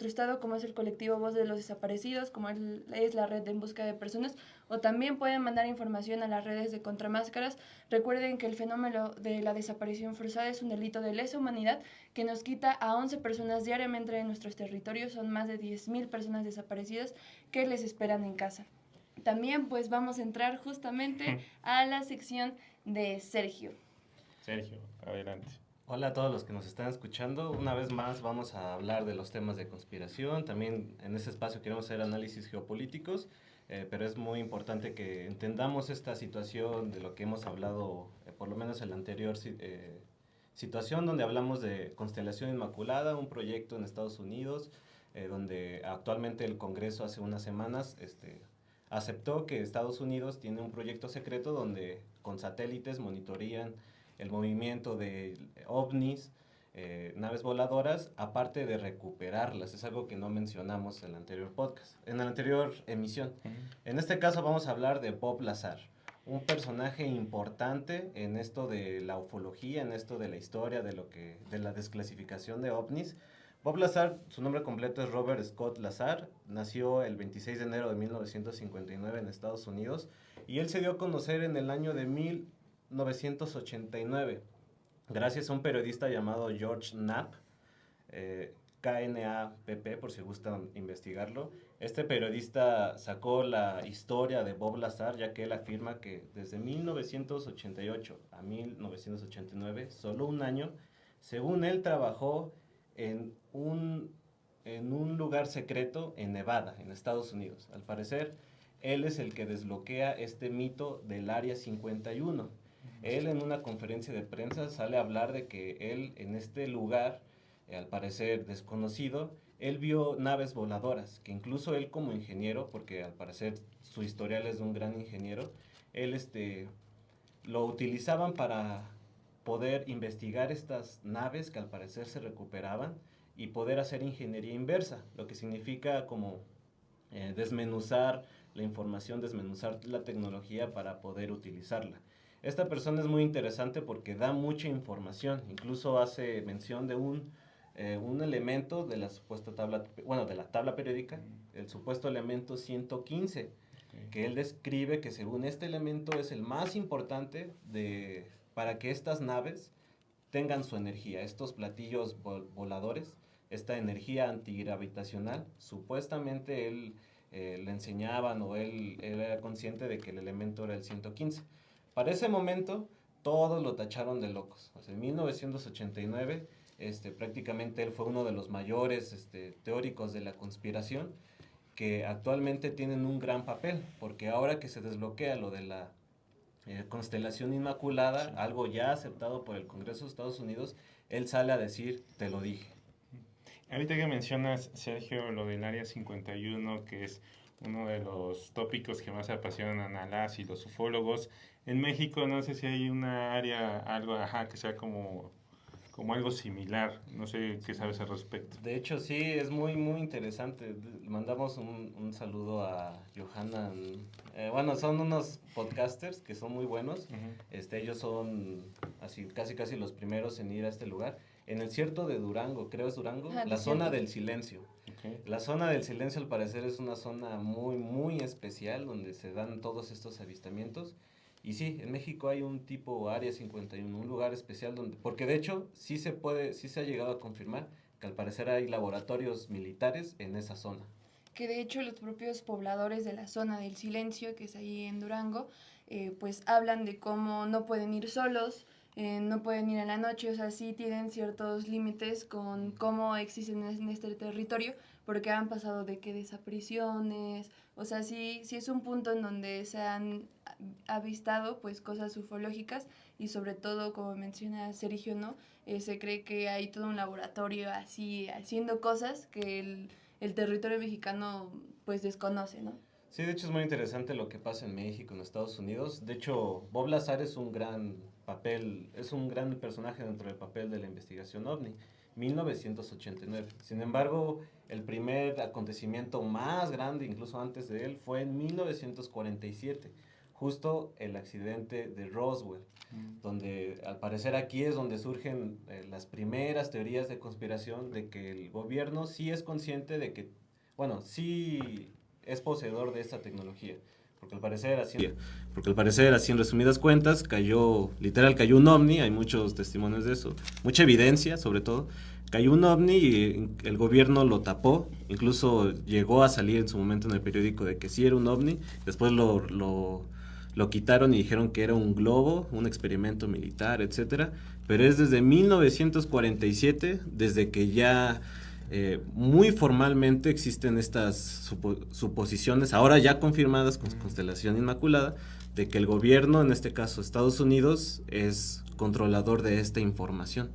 estado, como es el colectivo Voz de los Desaparecidos, como es la red de búsqueda de personas, o también pueden mandar información a las redes de Contramáscaras. Recuerden que el fenómeno de la desaparición forzada es un delito de lesa humanidad que nos quita a 11 personas diariamente de nuestros territorios. Son más de 10,000 personas desaparecidas que les esperan en casa. También pues vamos a entrar justamente a la sección de Sergio. Sergio, adelante. Hola a todos los que nos están escuchando. Una vez más vamos a hablar de los temas de conspiración. También en este espacio queremos hacer análisis geopolíticos, pero es muy importante que entendamos esta situación de lo que hemos hablado, por lo menos en la anterior situación donde hablamos de Constelación Inmaculada, un proyecto en Estados Unidos, donde actualmente el Congreso hace unas semanas aceptó que Estados Unidos tiene un proyecto secreto donde con satélites monitorean el movimiento de ovnis, naves voladoras, aparte de recuperarlas. Es algo que no mencionamos en el anterior podcast, en la anterior emisión. En este caso vamos a hablar de Bob Lazar, un personaje importante en esto de la ufología, en esto de la historia, de la desclasificación de ovnis. Bob Lazar, su nombre completo es Robert Scott Lazar, nació el 26 de enero de 1959 en Estados Unidos y él se dio a conocer en el año de 1989 gracias a un periodista llamado George Knapp, Knapp, por si gustan investigarlo. Este periodista sacó la historia de Bob Lazar, ya que él afirma que desde 1988 a 1989, solo un año, según él trabajó en un lugar secreto en Nevada, en Estados Unidos. Al parecer, él es el que desbloquea este mito del Área 51. Él en una conferencia de prensa sale a hablar de que él en este lugar, al parecer desconocido, él vio naves voladoras, que incluso él como ingeniero, porque al parecer su historial es de un gran ingeniero, él lo utilizaban para poder investigar estas naves que al parecer se recuperaban y poder hacer ingeniería inversa, lo que significa como desmenuzar la información, desmenuzar la tecnología para poder utilizarla. Esta persona es muy interesante porque da mucha información, incluso hace mención de un elemento de la supuesta tabla, de la tabla periódica, el supuesto elemento 115, que él describe que según este elemento es el más importante para que estas naves tengan su energía, estos platillos voladores, esta energía antigravitacional. Supuestamente él le enseñaban o él era consciente de que el elemento era el 115. Para ese momento todos lo tacharon de locos. En 1989 prácticamente él fue uno de los mayores teóricos de la conspiración, que actualmente tienen un gran papel, porque ahora que se desbloquea lo de la Constelación Inmaculada, sí, algo ya aceptado por el Congreso de Estados Unidos, él sale a decir, te lo dije. Ahorita que mencionas, Sergio, lo del Área 51, que es uno de los tópicos que más apasionan a las y los ufólogos, en México no sé si hay una área, algo, que sea como algo similar. No sé qué sabes al respecto. De hecho, sí, es muy, muy interesante. Mandamos un saludo a Johanna. Son unos podcasters que son muy buenos. Ellos son así casi los primeros en ir a este lugar. En el desierto de Durango, creo es Durango, la zona del silencio. Okay. La zona del silencio, al parecer, es una zona muy, muy especial donde se dan todos estos avistamientos. Y sí, en México hay un tipo Área 51, un lugar especial porque de hecho sí se ha llegado a confirmar que al parecer hay laboratorios militares en esa zona. Que de hecho los propios pobladores de la zona del silencio, que es ahí en Durango, pues hablan de cómo no pueden ir solos, no pueden ir en la noche, o sea, sí tienen ciertos límites con cómo existen en este territorio, porque han pasado de que desapariciones, o sea, sí es un punto en donde se han avistado pues cosas ufológicas y sobre todo, como menciona Sergio, ¿no? Se cree que hay todo un laboratorio así haciendo cosas que el territorio mexicano pues desconoce, ¿no? Sí, de hecho es muy interesante lo que pasa en México, en Estados Unidos. De hecho, Bob Lazar es un gran papel, es un gran personaje dentro del papel de la investigación OVNI, 1989. Sin embargo, el primer acontecimiento más grande, incluso antes de él, fue en 1947, justo el accidente de Roswell, donde al parecer aquí es donde surgen las primeras teorías de conspiración de que el gobierno sí es consciente de que, bueno, sí es poseedor de esta tecnología. Porque al parecer, así en resumidas cuentas, literal cayó un ovni, hay muchos testimonios de eso, mucha evidencia sobre todo, cayó un ovni y el gobierno lo tapó, incluso llegó a salir en su momento en el periódico de que sí era un ovni, después lo quitaron y dijeron que era un globo, un experimento militar, etcétera, pero es desde 1947, desde que ya muy formalmente existen estas suposiciones, ahora ya confirmadas con Constelación Inmaculada, de que el gobierno, en este caso Estados Unidos, es controlador de esta información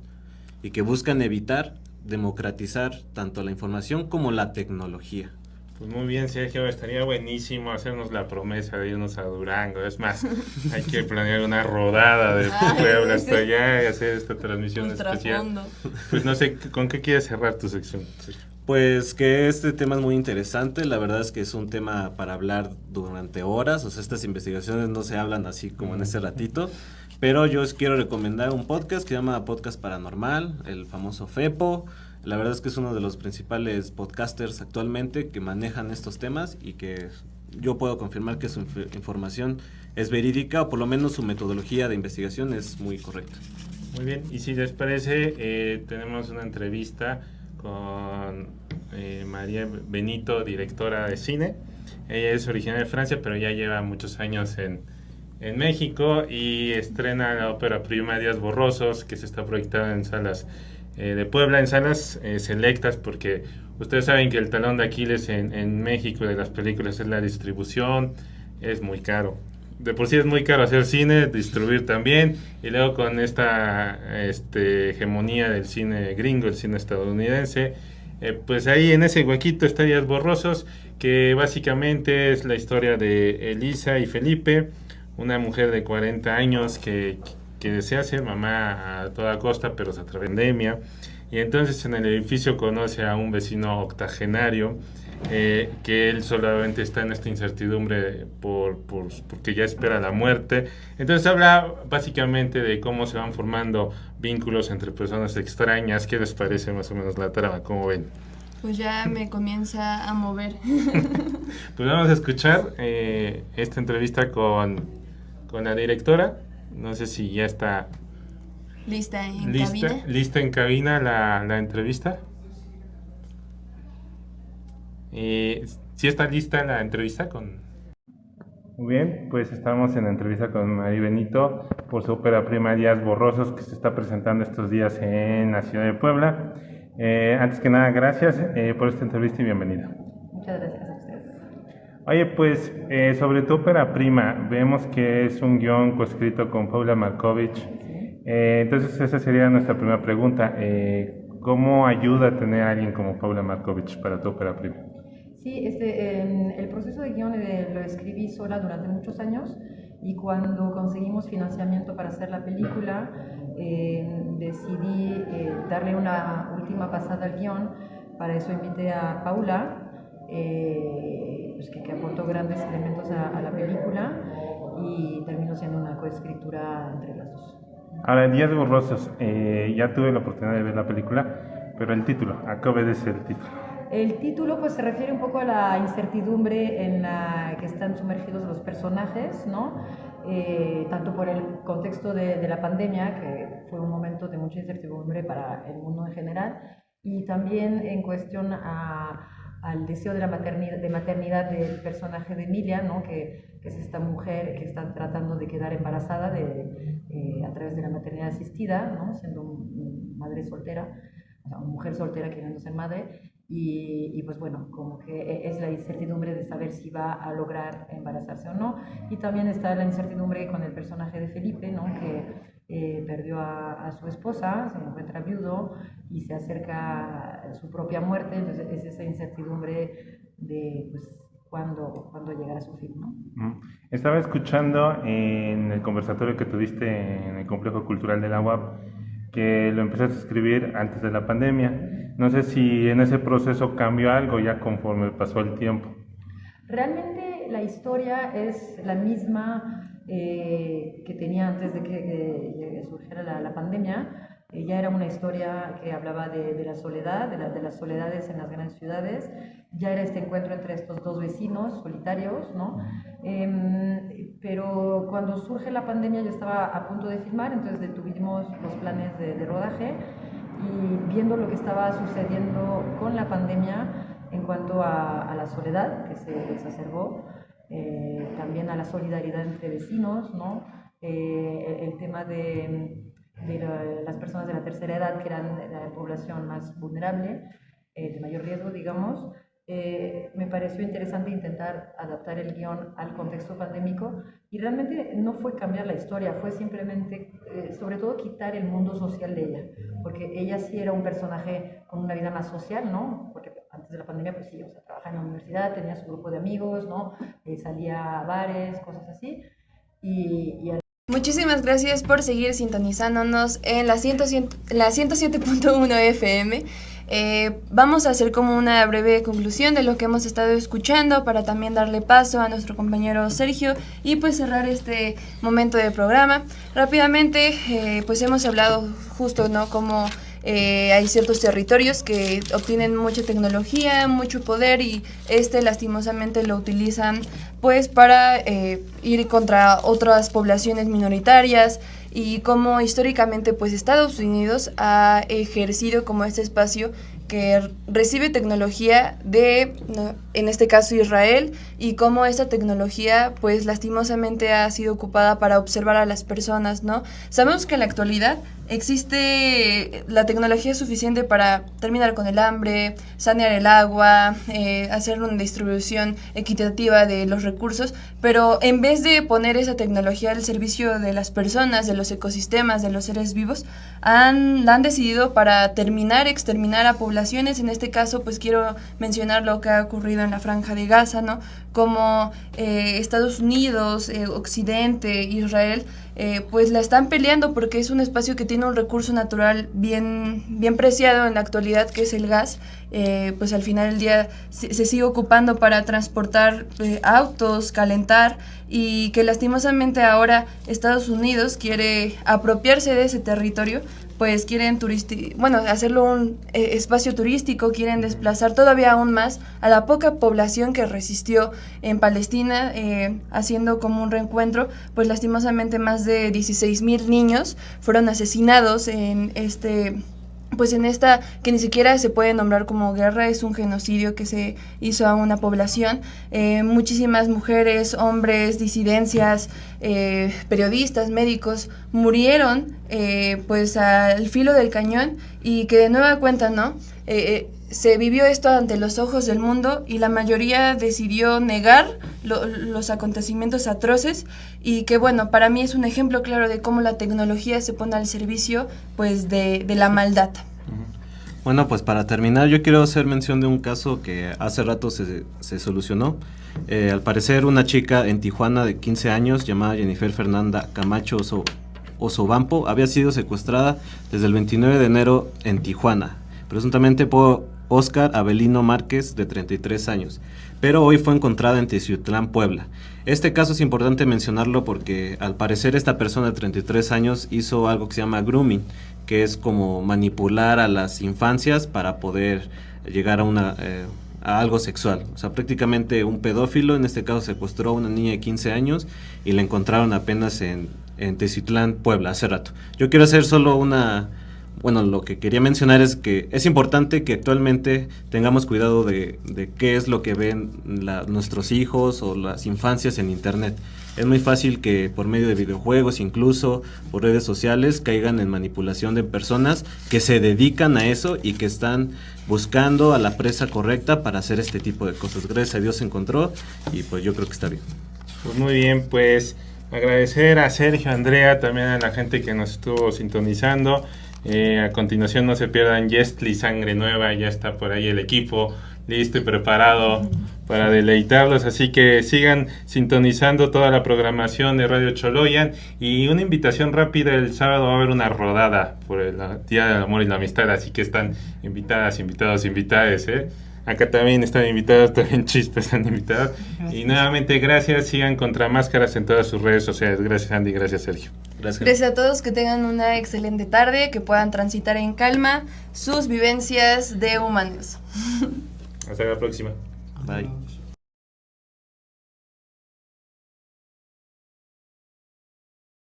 y que buscan evitar democratizar tanto la información como la tecnología. Pues muy bien, Sergio, estaría buenísimo hacernos la promesa de irnos a Durango. Es más, hay que planear una rodada de Puebla hasta allá y hacer esta transmisión especial. Pues no sé, ¿con qué quieres cerrar tu sección, Sergio? Pues que este tema es muy interesante, la verdad es que es un tema para hablar durante horas, o sea, estas investigaciones no se hablan así como en este ratito, pero yo os quiero recomendar un podcast que se llama Podcast Paranormal, el famoso FEPO. La verdad es que es uno de los principales podcasters actualmente que manejan estos temas y que yo puedo confirmar que su información es verídica, o por lo menos su metodología de investigación es muy correcta. Muy bien, y si les parece, tenemos una entrevista con María Benito, directora de cine. Ella es originaria de Francia, pero ya lleva muchos años en México y estrena la ópera prima Días Borrosos, que se está proyectada en salas de Puebla, en salas selectas, porque ustedes saben que el talón de Aquiles en México de las películas es la distribución, es muy caro. De por sí es muy caro hacer cine, distribuir también, y luego con esta hegemonía del cine gringo, el cine estadounidense, pues ahí en ese huequito está Días Borrosos, que básicamente es la historia de Elisa y Felipe, una mujer de 40 años que desea ser mamá a toda costa, pero se atraviesa la pandemia, y entonces en el edificio conoce a un vecino octogenario, que él solamente está en esta incertidumbre porque ya espera la muerte. Entonces habla básicamente de cómo se van formando vínculos entre personas extrañas. ¿Qué les parece más o menos la trama? ¿Cómo ven? Pues ya me comienza a mover. Pues vamos a escuchar esta entrevista con la directora. No sé si ya está lista en cabina. Lista en cabina la entrevista. ¿Sí está lista la entrevista con...? Muy bien, pues estamos en la entrevista con María Benito por su ópera prima Días Borrosos, que se está presentando estos días en la ciudad de Puebla. Antes que nada, gracias por esta entrevista y bienvenida. Muchas gracias a ustedes. Oye, pues sobre tu ópera prima, vemos que es un guión coescrito con Paula Markovich. Entonces esa sería nuestra primera pregunta. ¿Cómo ayuda a tener a alguien como Paula Markovich para tu ópera prima? Sí, el proceso de guión lo escribí sola durante muchos años, y cuando conseguimos financiamiento para hacer la película, decidí darle una última pasada al guión. Para eso invité a Paula, pues que aportó grandes elementos a la película, y terminó siendo una coescritura entre las dos. Ahora, Días Borrosos, ya tuve la oportunidad de ver la película, pero el título, ¿a qué obedece el título? El título pues se refiere un poco a la incertidumbre en la que están sumergidos los personajes, ¿no? Tanto por el contexto de la pandemia, que fue un momento de mucha incertidumbre para el mundo en general, y también en cuestión al deseo de maternidad del personaje de Emilia, ¿no? Que es esta mujer que está tratando de quedar embarazada a través de la maternidad asistida, ¿no? Siendo madre soltera, o sea, una mujer soltera queriendo ser madre. y pues bueno, como que es la incertidumbre de saber si va a lograr embarazarse o no. Y también está la incertidumbre con el personaje de Felipe, ¿no? Que perdió a su esposa, se encuentra viudo y se acerca a su propia muerte, entonces es esa incertidumbre de pues, cuándo llegará a su fin, ¿no? Estaba escuchando en el conversatorio que tuviste en el Complejo Cultural de la UAP que lo empezaste a escribir antes de la pandemia. No sé si en ese proceso cambió algo ya conforme pasó el tiempo. Realmente la historia es la misma que tenía antes de que surgiera la pandemia. Ya era una historia que hablaba de la soledad, de las soledades en las grandes ciudades. Ya era este encuentro entre estos dos vecinos solitarios, ¿no? Pero cuando surge la pandemia yo estaba a punto de filmar, entonces detuvimos los planes de rodaje y viendo lo que estaba sucediendo con la pandemia en cuanto a la soledad que se exacerbó, también a la solidaridad entre vecinos, ¿no? El tema de las personas de la tercera edad, que eran la población más vulnerable, de mayor riesgo, digamos, me pareció interesante intentar adaptar el guión al contexto pandémico y realmente no fue cambiar la historia, fue simplemente, sobre todo, quitar el mundo social de ella, porque ella sí era un personaje con una vida más social, ¿no? Porque antes de la pandemia, pues sí, o sea, trabajaba en la universidad, tenía su grupo de amigos, ¿no? Salía a bares, cosas así, y Muchísimas gracias por seguir sintonizándonos en la 107.1 FM. Vamos a hacer como una breve conclusión de lo que hemos estado escuchando para también darle paso a nuestro compañero Sergio y pues cerrar este momento de programa. Rápidamente, pues hemos hablado justo, ¿no? Como hay ciertos territorios que obtienen mucha tecnología, mucho poder y lastimosamente lo utilizan pues para ir contra otras poblaciones minoritarias y como históricamente pues Estados Unidos ha ejercido como este espacio que recibe tecnología de, ¿no?, en este caso Israel, y cómo esta tecnología pues lastimosamente ha sido ocupada para observar a las personas, ¿no? Sabemos que en la actualidad existe la tecnología suficiente para terminar con el hambre, sanear el agua, hacer una distribución equitativa de los recursos, pero en vez de poner esa tecnología al servicio de las personas, de los ecosistemas, de los seres vivos, la han decidido para exterminar a poblaciones. En este caso, pues quiero mencionar lo que ha ocurrido en la Franja de Gaza, ¿no? Como Estados Unidos, Occidente, Israel, pues la están peleando porque es un espacio que tiene un recurso natural bien preciado en la actualidad, que es el gas. Pues al final del día se sigue ocupando para transportar autos, calentar, y que lastimosamente ahora Estados Unidos quiere apropiarse de ese territorio, pues quieren hacerlo un espacio turístico, quieren desplazar todavía aún más a la poca población que resistió en Palestina, haciendo como un reencuentro. Pues lastimosamente más de 16,000 niños fueron asesinados en esta que ni siquiera se puede nombrar como guerra, es un genocidio que se hizo a una población. Muchísimas mujeres, hombres, disidencias, periodistas, médicos murieron pues al filo del cañón, y que de nueva cuenta, ¿no? Se vivió esto ante los ojos del mundo y la mayoría decidió negar los acontecimientos atroces, y que bueno, para mí es un ejemplo claro de cómo la tecnología se pone al servicio pues de la maldad. Bueno, pues para terminar yo quiero hacer mención de un caso que hace rato se solucionó. Al parecer una chica en Tijuana de 15 años llamada Jennifer Fernanda Camacho Osobampo había sido secuestrada desde el 29 de enero en Tijuana, presuntamente por Oscar Avelino Márquez, de 33 años, pero hoy fue encontrada en Teciutlán, Puebla. Este caso es importante mencionarlo porque al parecer esta persona de 33 años hizo algo que se llama grooming, que es como manipular a las infancias para poder llegar a algo sexual. O sea, prácticamente un pedófilo, en este caso secuestró a una niña de 15 años y la encontraron apenas en Teciutlán, Puebla, hace rato. Yo quiero hacer solo lo que quería mencionar es que es importante que actualmente tengamos cuidado de qué es lo que ven nuestros hijos o las infancias en internet. es muy fácil que por medio de videojuegos, incluso por redes sociales, caigan en manipulación de personas que se dedican a eso y que están buscando a la presa correcta para hacer este tipo de cosas. Gracias a Dios se encontró y pues yo creo que está bien. Pues muy bien, pues agradecer a Sergio, Andrea, también a la gente que nos estuvo sintonizando. A continuación no se pierdan Jestli Sangre Nueva, ya está por ahí el equipo listo y preparado para deleitarlos, así que sigan sintonizando toda la programación de Radio Choloyan. Y una invitación rápida, el sábado va a haber una rodada por el Día del Amor y la Amistad, así que están invitadas, invitados, invitades, Acá también están invitados, también Chispa están invitados. Y nuevamente gracias, sigan Contra Máscaras en todas sus redes sociales. Gracias Andy, gracias Sergio. Gracias a todos, que tengan una excelente tarde, que puedan transitar en calma sus vivencias de humanos. Hasta la próxima. Bye.